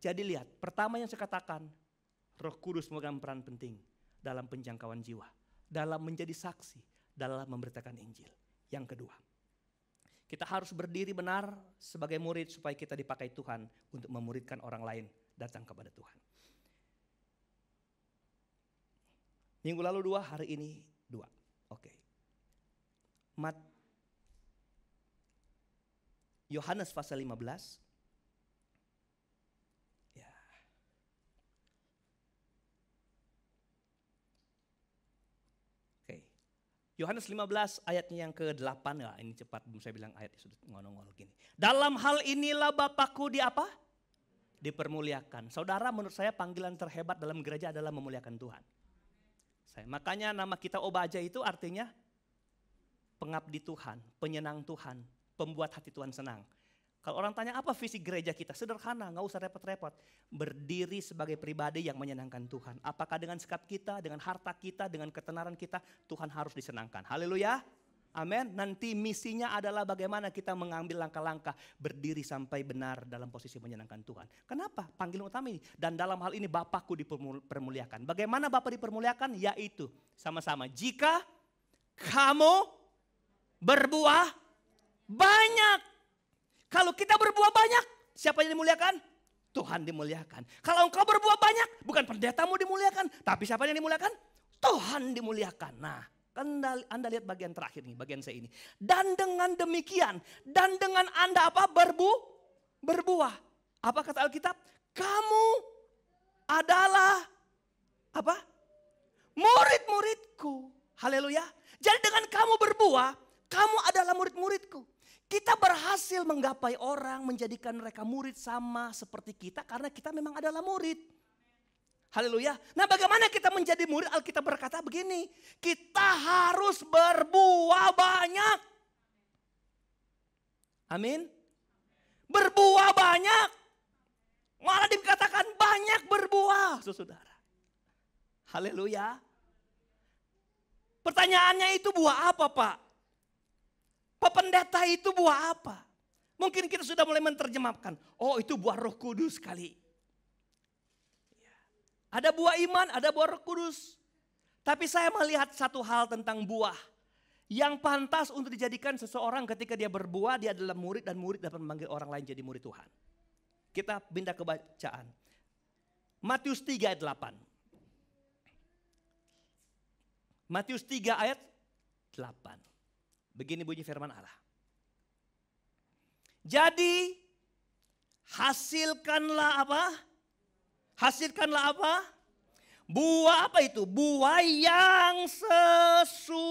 Jadi lihat, pertama yang saya katakan, Roh Kudus memegang peran penting dalam penjangkauan jiwa, dalam menjadi saksi, dalam memberitakan Injil. Yang kedua, kita harus berdiri benar sebagai murid supaya kita dipakai Tuhan untuk memuridkan orang lain datang kepada Tuhan. Minggu lalu 2, hari ini 2. Oke. Yohanes pasal 15. Yohanes 15 ayatnya yang ke-8. Ya, ini cepat belum saya bilang ayatnya sudah ngolong gini. Dalam hal inilah Bapakku di apa? Dipermuliakan. Saudara, menurut saya panggilan terhebat dalam gereja adalah memuliakan Tuhan. Makanya nama kita Obaja itu artinya pengabdi Tuhan, penyenang Tuhan, pembuat hati Tuhan senang. Kalau orang tanya apa visi gereja kita? Sederhana, gak usah repot-repot. Berdiri sebagai pribadi yang menyenangkan Tuhan. Apakah dengan sikap kita, dengan harta kita, dengan ketenaran kita, Tuhan harus disenangkan. Haleluya. Amin. Nanti misinya adalah bagaimana kita mengambil langkah-langkah berdiri sampai benar dalam posisi menyenangkan Tuhan. Kenapa? Panggilan utama ini. Dan dalam hal ini Bapakku dipermuliakan. Bagaimana Bapa dipermuliakan? Yaitu sama-sama. Jika kamu berbuah banyak. Kalau kita berbuah banyak, siapa yang dimuliakan? Tuhan dimuliakan. Kalau engkau berbuah banyak, bukan pendetamu dimuliakan, tapi siapa yang dimuliakan? Tuhan dimuliakan. Nah, Anda lihat bagian terakhir nih, bagian saya ini. Dan dengan demikian, dan dengan Anda apa? Berbuah. Apa kata Alkitab? Kamu adalah apa? Murid-muridku. Haleluya. Jadi dengan kamu berbuah, kamu adalah murid-muridku. Kita berhasil menggapai orang, menjadikan mereka murid sama seperti kita karena kita memang adalah murid. Haleluya. Nah, bagaimana kita menjadi murid? Alkitab berkata begini, kita harus berbuah banyak. Amin. Berbuah banyak. Malah dikatakan banyak berbuah, saudara. Haleluya. Pertanyaannya itu buah apa, Pak? Pak Pendeta itu buah apa? Mungkin kita sudah mulai menerjemahkan. Oh, itu buah Roh Kudus kali. Ada buah iman, ada buah Roh Kudus. Tapi saya melihat satu hal tentang buah. Yang pantas untuk dijadikan seseorang ketika dia berbuah, dia adalah murid dan murid dapat memanggil orang lain jadi murid Tuhan. Kita pindah ke bacaan. Matius 3 ayat 8. Matius 3 ayat 8. Begini bunyi firman Allah. Jadi hasilkanlah apa? Hasilkanlah apa? Buah apa itu? Buah yang sesuai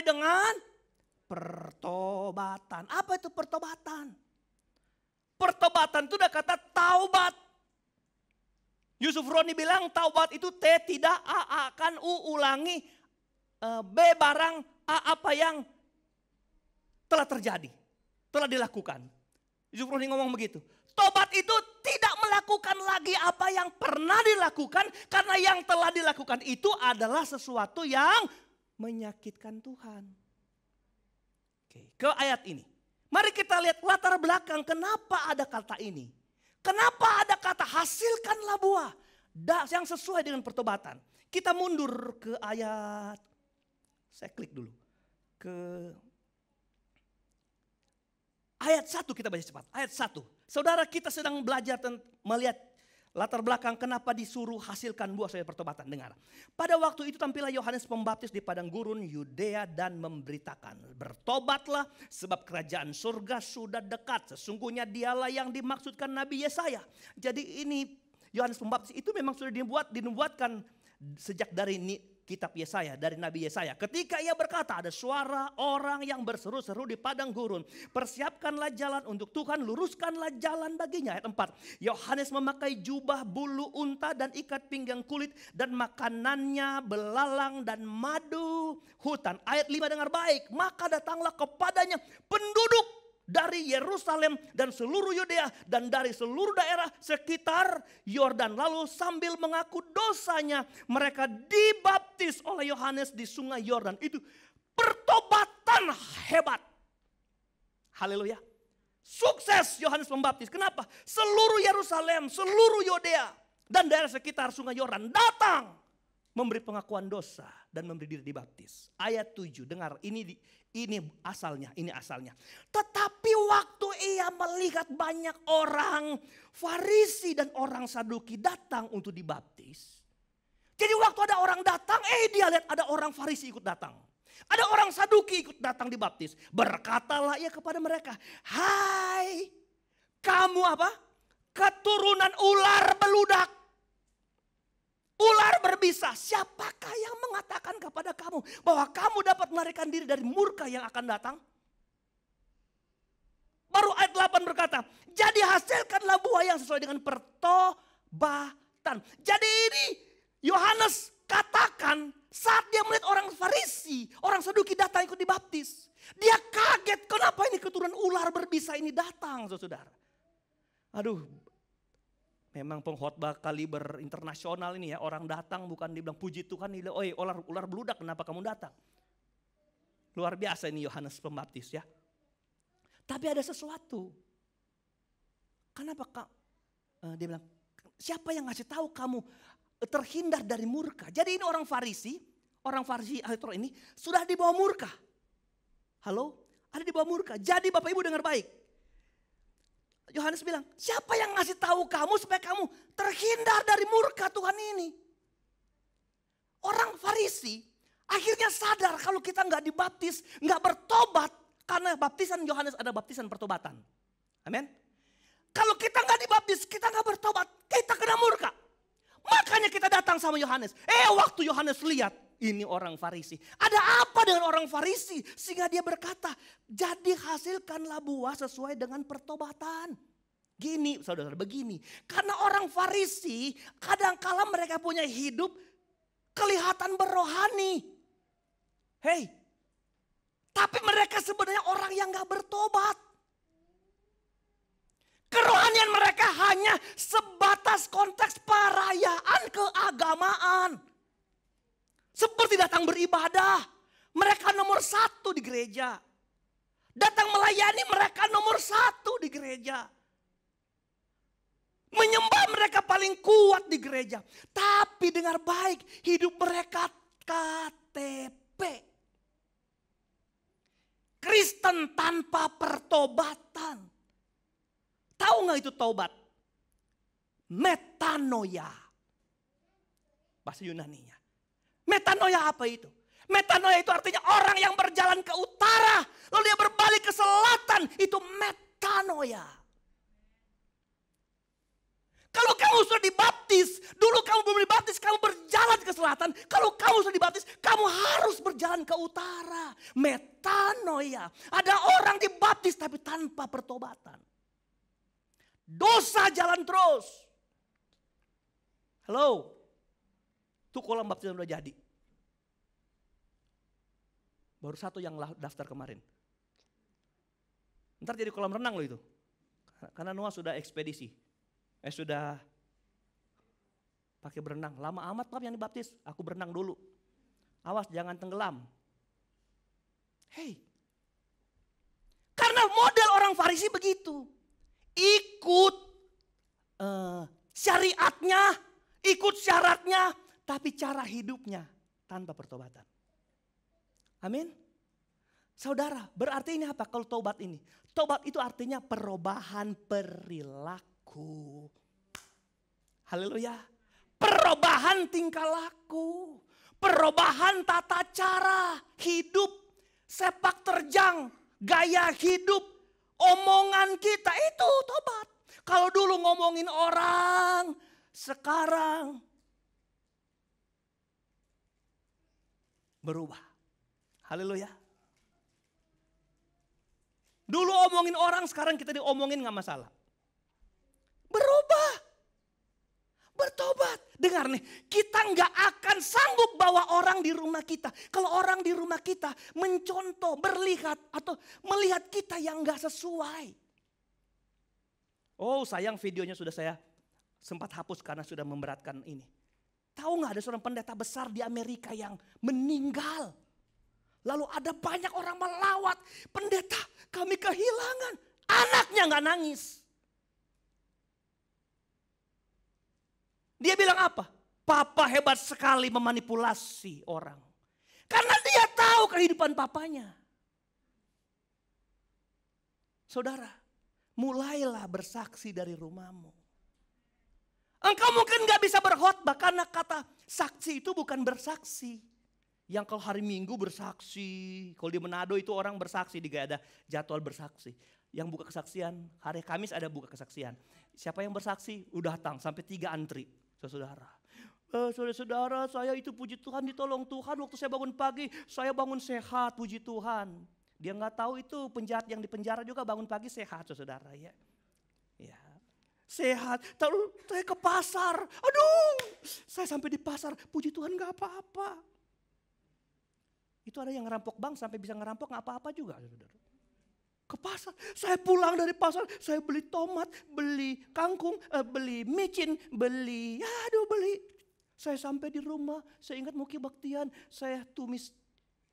dengan pertobatan. Apa itu pertobatan? Pertobatan itu udah kata taubat. Yusuf Roni bilang taubat itu T tidak, A akan, U ulangi, B barang, A apa yang telah terjadi. telah dilakukan. Yusuf Rohani ngomong begitu. Tobat itu tidak melakukan lagi apa yang pernah dilakukan. Karena yang telah dilakukan itu adalah sesuatu yang menyakitkan Tuhan. Oke, ke ayat ini. Mari kita lihat latar belakang kenapa ada kata ini. Kenapa ada kata hasilkanlah buah. Yang sesuai dengan pertobatan. Kita mundur ke ayat. Saya klik dulu. Ke ayat 1 kita baca cepat. Ayat 1. Saudara, kita sedang belajar melihat latar belakang kenapa disuruh hasilkan buah sebagai pertobatan. Dengar. Pada waktu itu tampillah Yohanes Pembaptis di padang gurun Yudea dan memberitakan. Bertobatlah sebab kerajaan surga sudah dekat. Sesungguhnya dialah yang dimaksudkan Nabi Yesaya. Jadi ini Yohanes Pembaptis itu memang sudah dinubuatkan sejak dari kitab Yesaya, dari Nabi Yesaya. Ketika ia berkata, ada suara orang yang berseru-seru di padang gurun. Persiapkanlah jalan untuk Tuhan, luruskanlah jalan baginya. Ayat 4. Yohanes memakai jubah bulu unta dan ikat pinggang kulit. Dan makanannya belalang dan madu hutan. Ayat 5 dengar baik. Maka datanglah kepadanya penduduk dari Yerusalem dan seluruh Yudea dan dari seluruh daerah sekitar Yordan. Lalu sambil mengaku dosanya mereka dibaptis oleh Yohanes di sungai Yordan. Itu pertobatan hebat. Haleluya. Sukses Yohanes Pembaptis. Kenapa? Seluruh Yerusalem, seluruh Yudea dan daerah sekitar sungai Yordan datang memberi pengakuan dosa dan memberi diri dibaptis. Ayat 7, dengar ini asalnya, ini asalnya. Tetapi waktu ia melihat banyak orang Farisi dan orang Saduki datang untuk dibaptis. Jadi waktu ada orang datang, dia lihat ada orang Farisi ikut datang. Ada orang Saduki ikut datang dibaptis. Berkatalah ia kepada mereka, hai kamu apa? Keturunan ular beludak. Ular berbisa, siapakah yang mengatakan kepada kamu bahwa kamu dapat melarikan diri dari murka yang akan datang? Baru ayat 8 berkata, jadi hasilkanlah buah yang sesuai dengan pertobatan. Jadi ini Yohanes katakan saat dia melihat orang Farisi, orang Saduki datang ikut dibaptis. Dia kaget kenapa ini keturunan ular berbisa ini datang, saudara. Aduh. Memang pengkhotbah kaliber internasional ini ya. Orang datang bukan dibilang puji Tuhan. Oi ular beludak kenapa kamu datang. Luar biasa ini Yohanes Pembaptis ya. Tapi ada sesuatu. Kenapa dia bilang siapa yang ngasih tahu kamu terhindar dari murka. Jadi ini orang Farisi ahli Taurat ini sudah di bawah murka. Halo? Ada di bawah murka. Jadi Bapak Ibu dengar baik. Yohanes bilang, siapa yang ngasih tahu kamu supaya kamu terhindar dari murka Tuhan ini? Orang Farisi akhirnya sadar kalau kita nggak dibaptis, nggak bertobat. Karena baptisan Yohanes ada baptisan pertobatan. Amin. Kalau kita nggak dibaptis, kita nggak bertobat, kita kena murka. Makanya kita datang sama Yohanes. Waktu Yohanes lihat, ini orang Farisi. Ada apa dengan orang Farisi? Sehingga dia berkata, jadi hasilkanlah buah sesuai dengan pertobatan. Gini, saudara, begini. Karena orang Farisi, kadangkala mereka punya hidup kelihatan berrohani. Tapi mereka sebenarnya orang yang gak bertobat. Kerohanian mereka hanya sebatas konteks perayaan keagamaan. Seperti datang beribadah. Mereka nomor 1 di gereja. Datang melayani mereka nomor 1 di gereja. Menyembah mereka paling kuat di gereja. Tapi dengar baik, hidup mereka KTP. Kristen tanpa pertobatan. Tahu gak itu taubat? Metanoia. Bahasa Yunaninya. Metanoia apa itu? Metanoia itu artinya orang yang berjalan ke utara. Lalu dia berbalik ke selatan. Itu metanoia. Kalau kamu sudah dibaptis. Dulu kamu belum dibaptis. Kamu berjalan ke selatan. Kalau kamu sudah dibaptis. Kamu harus berjalan ke utara. Metanoia. Ada orang dibaptis tapi tanpa pertobatan. Dosa jalan terus. Halo. Itu kolam baptisan udah jadi. Baru 1 yang daftar kemarin. Ntar jadi kolam renang loh itu. Karena Noah sudah ekspedisi. Sudah pakai berenang. Lama amat Pak yang dibaptis. Aku berenang dulu. Awas jangan tenggelam. Hei. Karena model orang Farisi begitu. Ikut syariatnya, ikut syaratnya, tapi cara hidupnya tanpa pertobatan. Amin. Saudara, berarti ini apa kalau taubat ini? Taubat itu artinya perubahan perilaku. Haleluya. Perubahan tingkah laku. Perubahan tata cara hidup. Sepak terjang, gaya hidup, omongan kita itu taubat. Kalau dulu ngomongin orang, sekarang berubah. Haleluya. Dulu omongin orang, sekarang kita diomongin gak masalah. Berubah. Bertobat. Dengar nih, kita gak akan sanggup bawa orang di rumah kita. Kalau orang di rumah kita mencontoh, berlihat atau melihat kita yang gak sesuai. Oh sayang videonya sudah saya sempat hapus karena sudah memberatkan ini. Tahu gak ada seorang pendeta besar di Amerika yang meninggal. Lalu ada banyak orang melawat, pendeta kami kehilangan. Anaknya gak nangis. Dia bilang apa? Papa hebat sekali memanipulasi orang. Karena dia tahu kehidupan papanya. Saudara, mulailah bersaksi dari rumahmu. Engkau mungkin gak bisa berkhotbah karena kata saksi itu bukan bersaksi. Yang kalau hari Minggu bersaksi, kalau di Manado itu orang bersaksi, di ada jadwal bersaksi. Yang buka kesaksian, hari Kamis ada buka kesaksian. Siapa yang bersaksi? Udah datang sampai 3 antri, saudara. Saudara-saudara, saya itu puji Tuhan ditolong Tuhan waktu saya bangun pagi, saya bangun sehat, puji Tuhan. Dia nggak tahu itu penjahat yang di penjara juga bangun pagi sehat, saudara ya. Ya. Sehat, lalu saya ke pasar, aduh, saya sampai di pasar, puji Tuhan nggak apa-apa. Itu ada yang ngerampok bank sampai bisa ngerampok nggak apa-apa juga, saudara. Ke pasar, saya pulang dari pasar, saya beli tomat, beli kangkung, beli micin, beli. Saya sampai di rumah, saya ingat mau kebaktian, saya tumis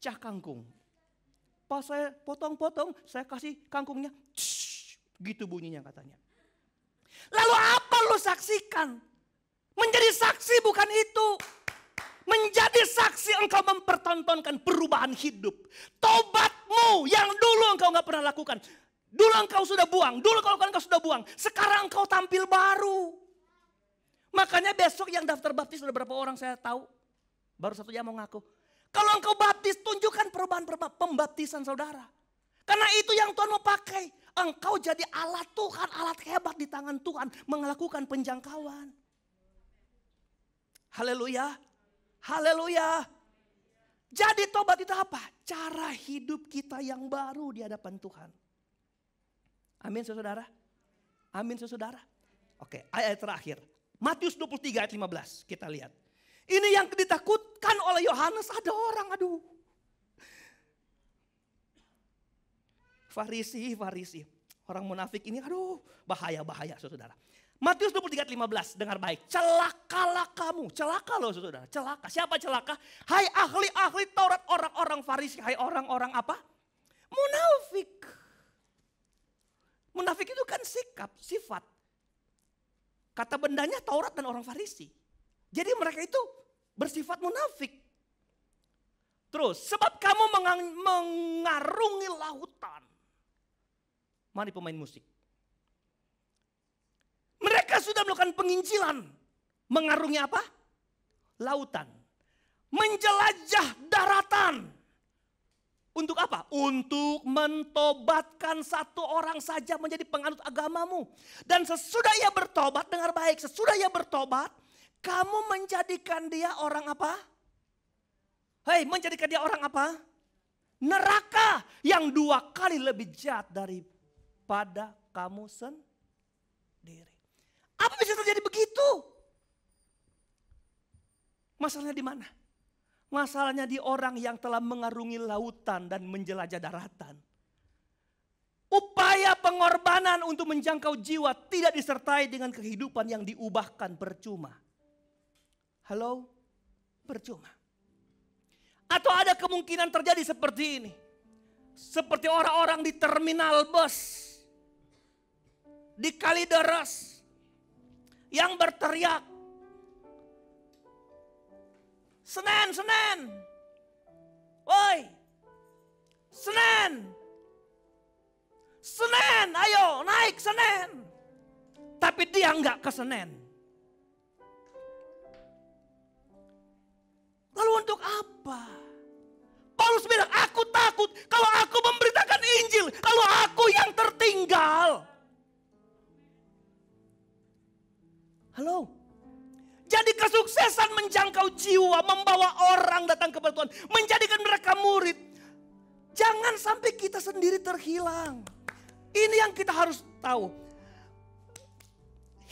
cah kangkung. Pas saya potong-potong, saya kasih kangkungnya, gitu bunyinya katanya. Lalu apa lo saksikan? Menjadi saksi bukan itu. Menjadi saksi engkau mempertontonkan perubahan hidup. Tobatmu yang dulu engkau gak pernah lakukan. Dulu engkau sudah buang, dulu kalau engkau sudah buang. Sekarang engkau tampil baru. Makanya besok yang daftar baptis ada berapa orang saya tahu. Baru 1 jam mau ngaku. Kalau engkau baptis tunjukkan perubahan pembaptisan saudara. Karena itu yang Tuhan mau pakai. Engkau jadi alat Tuhan, alat hebat di tangan Tuhan. Melakukan penjangkauan. Haleluya. Haleluya. Jadi tobat itu apa? Cara hidup kita yang baru di hadapan Tuhan. Amin saudara. Amin saudara. Oke, ayat terakhir. Matius 23 ayat 15 kita lihat. Ini yang ditakutkan oleh Yohanes, ada orang aduh. Farisi. Orang munafik ini aduh bahaya saudara. Matius 23 ayat 15, dengar baik. Celakalah kamu, celaka loh saudara, celaka. Siapa celaka? Hai ahli-ahli Taurat, orang-orang Farisi. Hai orang-orang apa? Munafik. Munafik itu kan sikap, sifat. Kata bendanya Taurat dan orang Farisi. Jadi mereka itu bersifat munafik. Terus, sebab kamu mengarungi lautan. Mari pemain musik. Mereka sudah melakukan penginjilan. Mengarungi apa? Lautan. Menjelajah daratan. Untuk apa? Untuk mentobatkan 1 orang saja menjadi penganut agamamu. Dan sesudah ia bertobat, dengar baik. Sesudah ia bertobat, kamu menjadikan dia orang apa? Hei, menjadikan dia orang apa? Neraka yang 2 kali lebih jahat daripada kamu sendiri. Apa bisa terjadi begitu? Masalahnya di mana? Masalahnya di orang yang telah mengarungi lautan dan menjelajah daratan. Upaya pengorbanan untuk menjangkau jiwa tidak disertai dengan kehidupan yang diubahkan percuma. Halo? Percuma. Atau ada kemungkinan terjadi seperti ini. Seperti orang-orang di terminal bus. Di Kalideres. Yang berteriak. Senen, Senen. Woi. Senen. Senen, ayo naik Senen. Tapi dia enggak ke Senen. Lalu untuk apa? Paulus bilang, aku takut kalau aku memberitakan Injil, lalu aku yang tertinggal. Halo? Jadi kesuksesan menjangkau jiwa, membawa orang datang kepada Tuhan, menjadikan mereka murid. Jangan sampai kita sendiri terhilang. Ini yang kita harus tahu.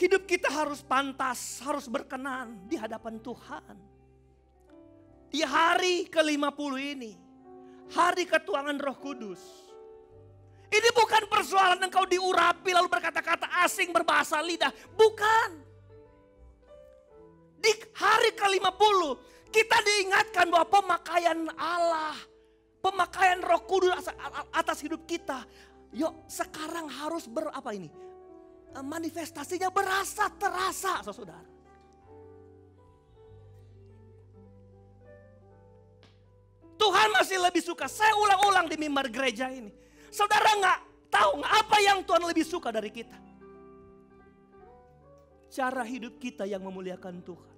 Hidup kita harus pantas, harus berkenan di hadapan Tuhan. Di hari ke-50 ini, hari ketuangan Roh Kudus. Ini bukan persoalan engkau diurapi lalu berkata-kata asing berbahasa lidah. Bukan. Di hari ke-50 kita diingatkan bahwa pemakaian Allah, pemakaian Roh Kudus atas hidup kita. Yuk sekarang harus manifestasinya berasa terasa, saudara. Tuhan masih lebih suka. Saya ulang-ulang di mimbar gereja ini. Saudara nggak tahu apa yang Tuhan lebih suka dari kita? Cara hidup kita yang memuliakan Tuhan.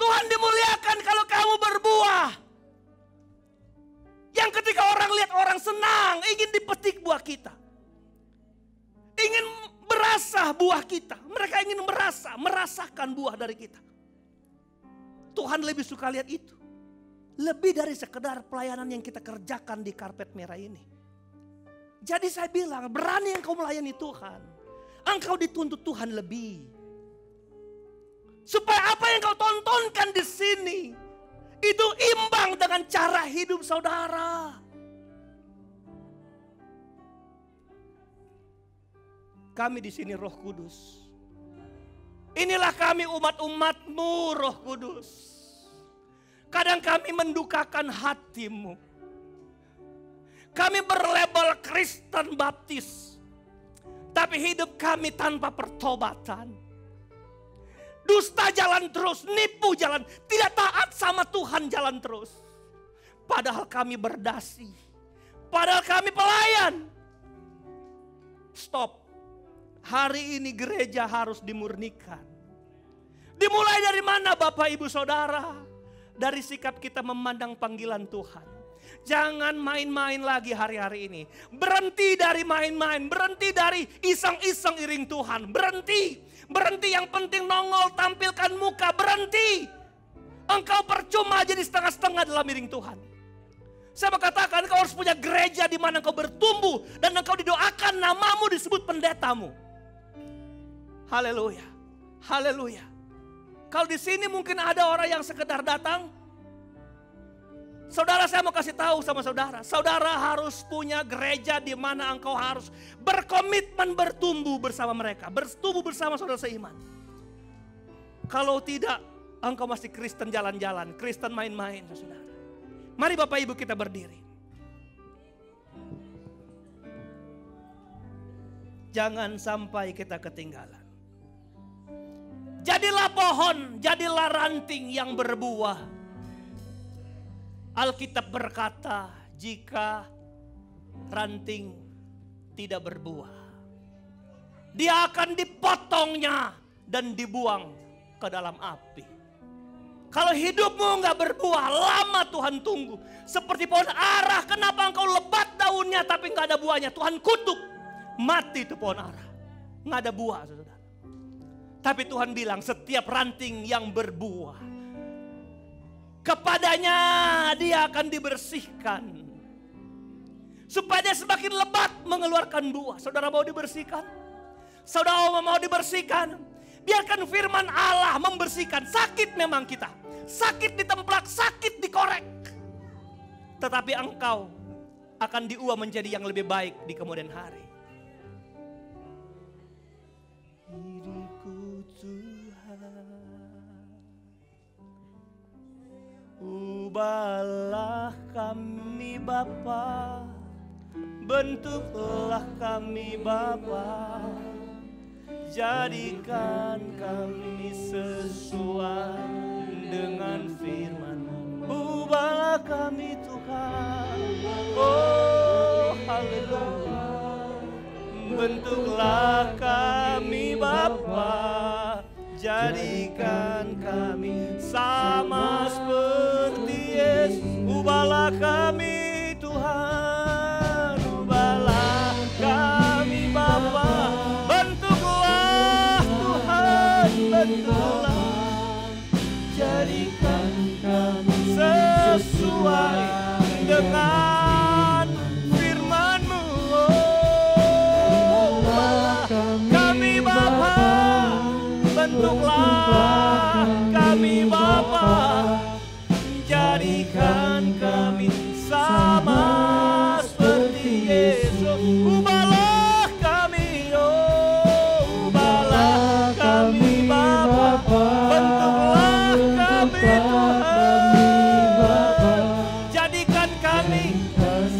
Tuhan dimuliakan kalau kamu berbuah. Yang ketika orang lihat orang senang, ingin dipetik buah kita. Ingin merasa buah kita. Mereka ingin merasakan buah dari kita. Tuhan lebih suka lihat itu. Lebih dari sekedar pelayanan yang kita kerjakan di karpet merah ini. Jadi saya bilang, berani engkau melayani Tuhan. Engkau dituntut Tuhan lebih. Supaya apa yang kau tontonkan di sini, itu imbang dengan cara hidup saudara. Kami di sini Roh Kudus. Inilah kami umat-umatmu Roh Kudus. Kadang kami mendukakan hatimu. Kami berlabel Kristen Baptis. Tapi hidup kami tanpa pertobatan. Dusta jalan terus, nipu jalan. Tidak taat sama Tuhan jalan terus. Padahal kami berdasi. Padahal kami pelayan. Stop. Hari ini gereja harus dimurnikan. Dimulai dari mana Bapak Ibu Saudara? Dari sikap kita memandang panggilan Tuhan. Jangan main-main lagi hari-hari ini. Berhenti dari main-main. Berhenti dari iseng-iseng iring Tuhan. Berhenti. Berhenti, yang penting nongol, tampilkan muka. Berhenti. Engkau percuma jadi setengah-setengah dalam iring Tuhan. Saya berkatakan engkau harus punya gereja di mana engkau bertumbuh. Dan engkau didoakan, namamu disebut pendetamu. Haleluya. Haleluya. Kalau di sini mungkin ada orang yang sekedar datang. Saudara, saya mau kasih tahu sama saudara. Saudara harus punya gereja di mana engkau harus berkomitmen bertumbuh bersama mereka. Bertumbuh bersama saudara seiman. Kalau tidak, engkau masih Kristen jalan-jalan. Kristen main-main, saudara. Mari Bapak Ibu kita berdiri. Jangan sampai kita ketinggalan. Jadilah pohon, jadilah ranting yang berbuah. Alkitab berkata, jika ranting tidak berbuah, dia akan dipotongnya dan dibuang ke dalam api. Kalau hidupmu nggak berbuah, lama Tuhan tunggu. Seperti pohon ara, kenapa engkau lebat daunnya tapi nggak ada buahnya? Tuhan kutuk, mati itu pohon ara, nggak ada buah, saudara. Tapi Tuhan bilang setiap ranting yang berbuah, kepadanya dia akan dibersihkan. Supaya dia semakin lebat mengeluarkan buah. Saudara mau dibersihkan? Saudara mau dibersihkan? Biarkan firman Allah membersihkan. Sakit memang kita. Sakit ditemplak, sakit dikorek. Tetapi engkau akan diubah menjadi yang lebih baik di kemudian hari. Diriku Tuhan, ubahlah kami Bapa, bentuklah kami Bapa, jadikan kami sesuai dengan firman-Mu. Ubahlah kami Tuhan, oh haleluya. Bentuklah kami Bapa, jadikan kami sama seperti Yesus. Ubahlah kami Tuhan, ubahlah kami Bapa, bentuklah Tuhan, bentuklah, jadikan kami sesuai dengan firman-Mu. Oh, ubahlah kami Bapa, bentuklah kami Bapa, jadikan kami sama seperti Yesus. Ubahlah kami, oh ubahlah kami Bapa, bentuklah kami Tuhan, jadikan kami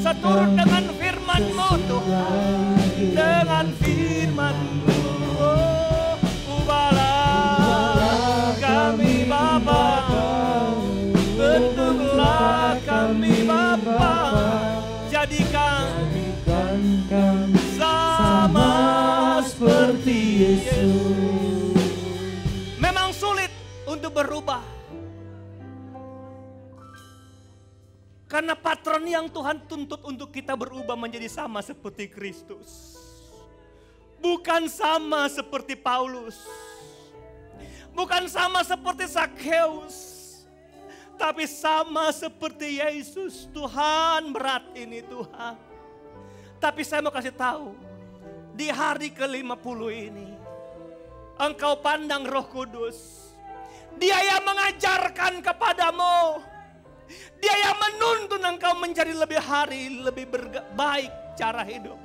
seturut dengan firman-Mu Tuhan, dengan firman-Mu. Oh, ubahlah kami Bapa, bentuklah kami Bapa, jadikan kami sama seperti Yesus. Memang sulit untuk berubah, karena patron yang Tuhan tuntut untuk kita berubah menjadi sama seperti Kristus. Bukan sama seperti Paulus, bukan sama seperti Zakheus, tapi sama seperti Yesus. Tuhan, berat ini Tuhan. Tapi saya mau kasih tahu, di hari ke-50 ini, Engkau pandang Roh Kudus. Dia yang mengajarkan kepadamu. Dia yang menuntun engkau menjadi lebih hari, lebih baik cara hidup.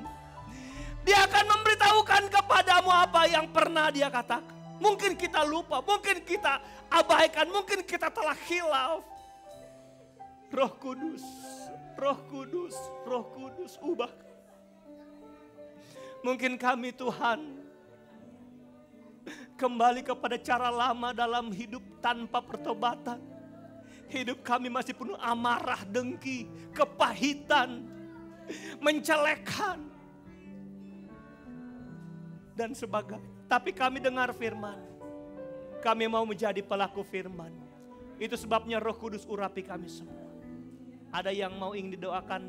Dia akan memberitahukan kepadamu apa yang pernah dia katakan. Mungkin kita lupa, mungkin kita abaikan, mungkin kita telah khilaf. Roh Kudus, Roh Kudus, Roh Kudus, ubah. Mungkin kami Tuhan kembali kepada cara lama dalam hidup tanpa pertobatan. Hidup kami masih penuh amarah, dengki, kepahitan, mencelekkan, dan sebagainya. Tapi kami dengar firman, kami mau menjadi pelaku firman. Itu sebabnya Roh Kudus urapi kami semua. Ada yang mau ingin didoakan,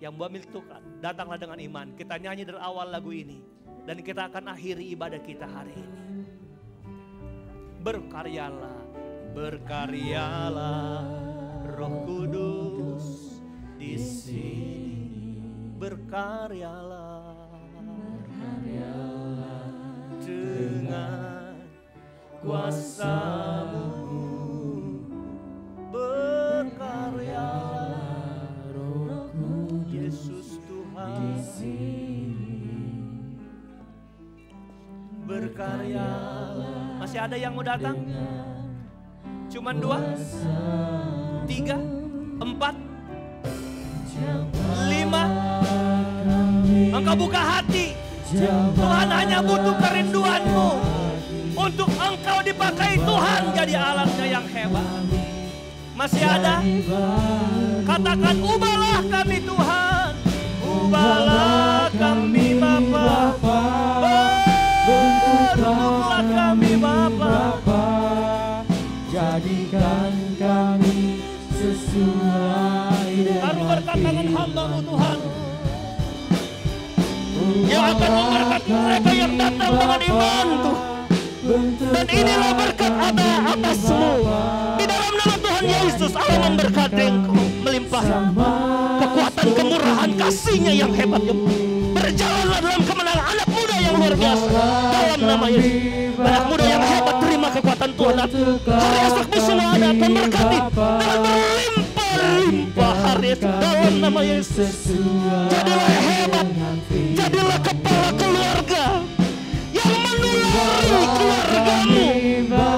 yang mau ambil Tuhan, datanglah dengan iman. Kita nyanyi dari awal lagu ini, dan kita akan akhiri ibadah kita hari ini. Berkaryalah, berkaryalah Roh Kudus di sini. Berkaryalah, berkaryalah dengan kuasa-Mu. Berkaryalah Roh Kudus Yesus Tuhan di sini. Berkaryalah. Masih ada yang mau datang? Cuman 2, 3, 4, 5. Engkau buka hati. Tuhan hanya butuh kerinduanmu untuk engkau dipakai Tuhan jadi alatnya yang hebat. Masih ada? Katakan, ubahlah kami Tuhan, ubahlah kami Bapa, bentuklah kami Bapa, jadikan kami sesuai dengan Baru berkatakan hamba-Mu Tuhan, yang akan memberkati mereka yang datang dengan iman Tuhan. Dan inilah berkat atasmu. Di dalam nama Tuhan Yesus, Allah memberkati engkau, melimpahkan kekuatan, kemurahan, kasih-Nya yang hebat. Berjalanlah dalam kemenangan anak muda yang luar biasa. Dalam nama Yesus, anak muda yang hebat, terima kekuatan Tuhan. Hari esokmu semua ada akan berkati dengan berlimpah berlimpah hari itu dalam nama Yesus. Jadilah hebat, jadilah kepala keluarga yang menulari keluargamu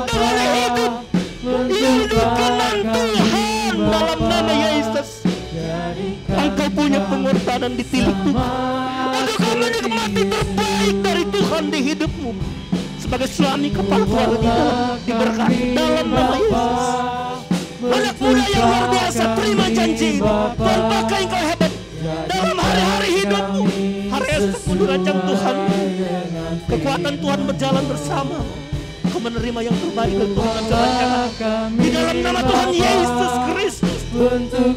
dengan hidup yang dikenan Tuhan dalam nama Yesus. Engkau punya pengorbanan di tilik Tuhan untuk kau menikmati terbaik dari Tuhan di hidupmu. Sebagai suami kepala keluarga diberkati dalam nama Yesus. Anak muda yang luar biasa, terima janji Tuhan pakai engkau hebat dalam hari-hari hidupmu. Hari esok dirancang Tuhan, kekuatan Tuhan berjalan bersama. Kau menerima yang terbaik dari Tuhan dan rancangan di dalam nama Tuhan Yesus Kristus.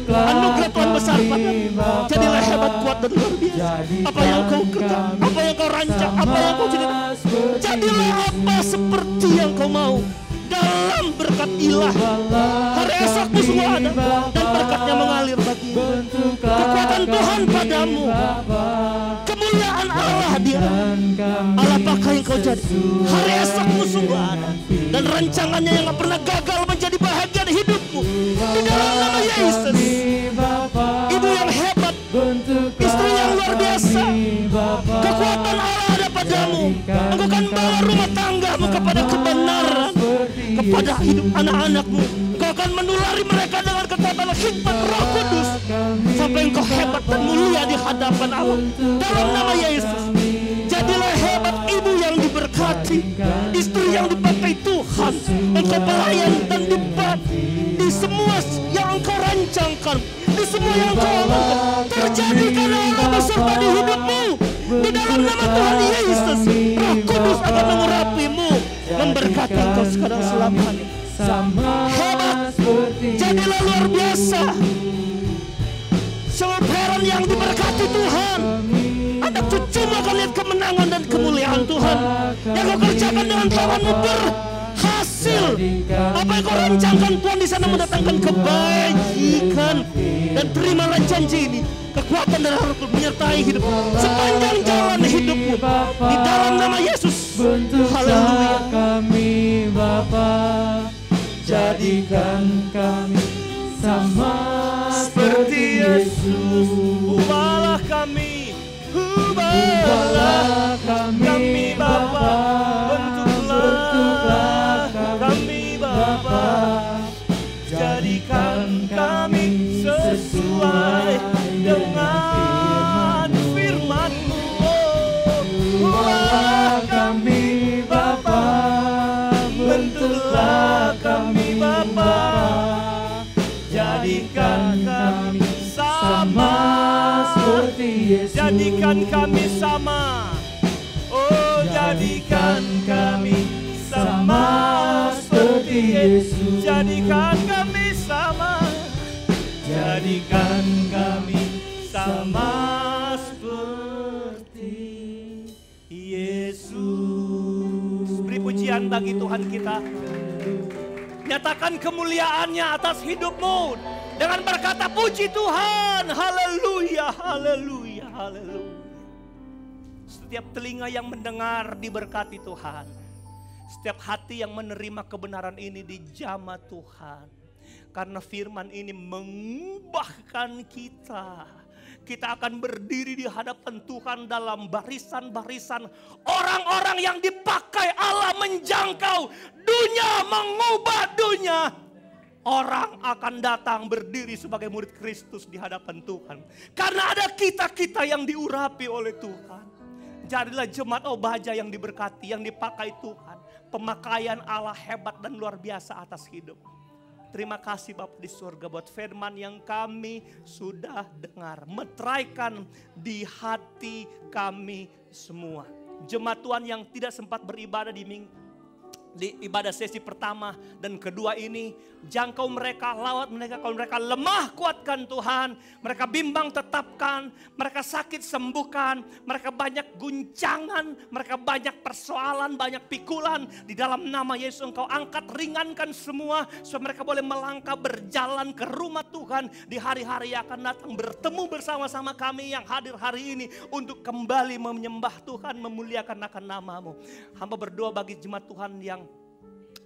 Anugerah Tuhan besar padamu. Jadilah hebat, kuat dan luar biasa. Apa yang kau kerjakan, apa yang kau rancang, apa yang kau jadikan, jadilah apa seperti yang kau mau dalam berkat ilah. Hari esokmu semua ada dan berkatnya mengalir bagimu. Kekuatan Tuhan padamu, kemuliaan Allah dia. Allah pakai engkau jadi. Hari esokmu sungguh ada dan rancangannya yang gak pernah gagal menjadi bahagian hidupmu di dalam nama Yesus. Ibu yang hebat, istri yang luar biasa, kekuatan Allah ada padamu. Engkau akan bawa rumah tanggamu kepada kebenaran, kepada hidup anak-anakmu. Engkau akan menulari mereka dengan kekuatan hikmat Roh Kudus sampai engkau hebat dan mulia di hadapan Allah dalam nama Yesus. Jadilah hebat, ibu yang diberkati, istri yang dipakai Tuhan. Engkau pelayan dan dipakai di semua yang engkau rancangkan, di semua yang engkau lakukan. Terjadi karena Allah beserta di hidupmu di dalam nama Tuhan Yesus. Roh Kudus akan mengurapimu, memberkati engkau sekarang selamanya. Hebat, jadilah luar biasa, seluruh parent yang diberkati Tuhan. Anak cucumu akan lihat kemenangan dan kemuliaan Tuhan. Yang kau kerjakan dengan tanganmu berhasil. Apa yang kau rancangkan, Tuhan di sana mendatangkan kebaikan. Dan terimalah janji ini, kekuatan dari Roh Kudus menyertai hidupmu sepanjang jalan hidupmu di dalam nama Yesus. Haleluya. Kami Bapa, jadikan kami sama seperti Yesus. Ubahlah kami, ubahlah kami Bapa, bentuklah kami Bapa, jadikan kami sesuai dengan firman-Mu. Ubahlah kami Bapa, bentuklah kami Bapa, jadikan kami sama seperti Yesus. Jadikan kami sama. Oh, jadikan kami sama seperti Yesus. Jadikan kami sama. Jadikan kami sama seperti Yesus. Beri pujian bagi Tuhan kita. Nyatakan kemuliaannya atas hidupmu dengan berkata puji Tuhan. Haleluya, haleluya, haleluya. Setiap telinga yang mendengar diberkati Tuhan. Setiap hati yang menerima kebenaran ini dijamah Tuhan. Karena firman ini mengubahkan kita. Kita akan berdiri di hadapan Tuhan dalam barisan-barisan orang-orang yang dipakai Allah menjangkau dunia, mengubah dunia. Orang akan datang berdiri sebagai murid Kristus di hadapan Tuhan. Karena ada kita-kita yang diurapi oleh Tuhan. Jadilah jemaat Obaja yang diberkati, yang dipakai Tuhan. Pemakaian Allah hebat dan luar biasa atas hidup. Terima kasih Bapa di surga buat firman yang kami sudah dengar. Meteraikan di hati kami semua. Jemaat Tuhan yang tidak sempat beribadah di ibadah sesi pertama dan kedua ini, jangkau mereka, lawat mereka. Kalau mereka lemah, kuatkan Tuhan. Mereka bimbang, tetapkan. Mereka sakit, sembuhkan. Mereka banyak guncangan, mereka banyak persoalan, banyak pikulan. Di dalam nama Yesus Engkau angkat, ringankan semua supaya mereka boleh melangkah berjalan ke rumah Tuhan di hari-hari yang akan datang, bertemu bersama-sama kami yang hadir hari ini untuk kembali menyembah Tuhan, memuliakan akan nama-Mu. Hamba berdoa bagi jemaat Tuhan yang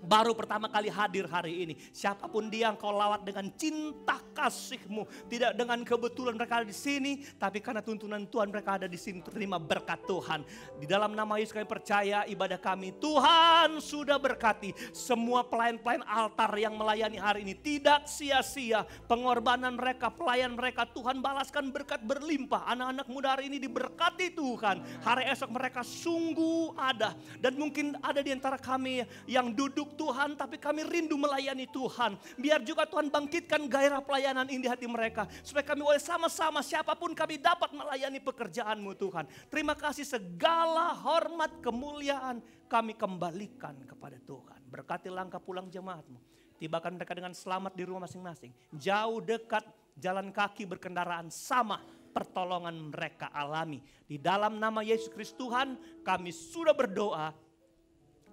baru pertama kali hadir hari ini. Siapapun dia yang kau lawat dengan cinta kasih-Mu. Tidak dengan kebetulan mereka ada di sini, tapi karena tuntunan Tuhan mereka ada di sini terima berkat Tuhan. Di dalam nama Yesus kami percaya ibadah kami Tuhan sudah berkati. Semua pelayan-pelayan altar yang melayani hari ini tidak sia-sia. Pengorbanan mereka, pelayan mereka Tuhan balaskan berkat berlimpah. Anak-anak muda hari ini diberkati Tuhan. Hari esok mereka sungguh ada. Dan mungkin ada di antara kami yang duduk Tuhan, tapi kami rindu melayani Tuhan. Biar juga Tuhan bangkitkan gairah pelayanan ini di hati mereka. Supaya kami boleh sama-sama siapapun kami dapat melayani pekerjaan-Mu Tuhan. Terima kasih segala hormat kemuliaan kami kembalikan kepada Tuhan. Berkati langkah pulang jemaat-Mu. Tibakan mereka dengan selamat di rumah masing-masing. Jauh dekat jalan kaki berkendaraan sama pertolongan mereka alami. Di dalam nama Yesus Kristus Tuhan kami sudah berdoa.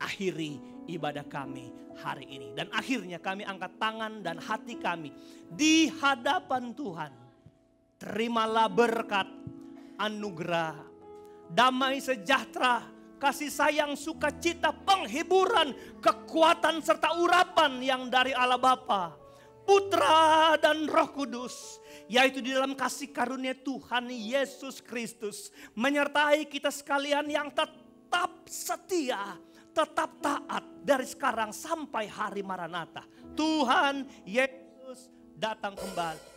Akhiri ibadah kami hari ini. Dan akhirnya kami angkat tangan dan hati kami di hadapan Tuhan. Terimalah berkat, anugerah, damai sejahtera, kasih sayang, sukacita, penghiburan, kekuatan serta urapan yang dari Allah Bapa, Putra dan Roh Kudus, yaitu di dalam kasih karunia Tuhan Yesus Kristus, menyertai kita sekalian yang tetap setia, tetap taat dari sekarang sampai hari Maranatha. Tuhan Yesus datang kembali.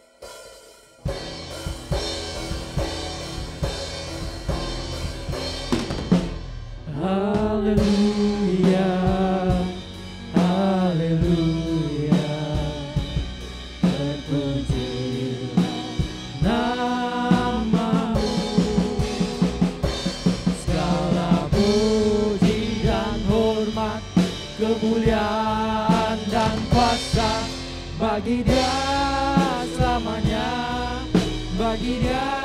Haleluya, haleluya, terpujilah nama-Mu, segala puji dan hormat, kemuliaan dan kuasa bagi Dia selamanya, bagi Dia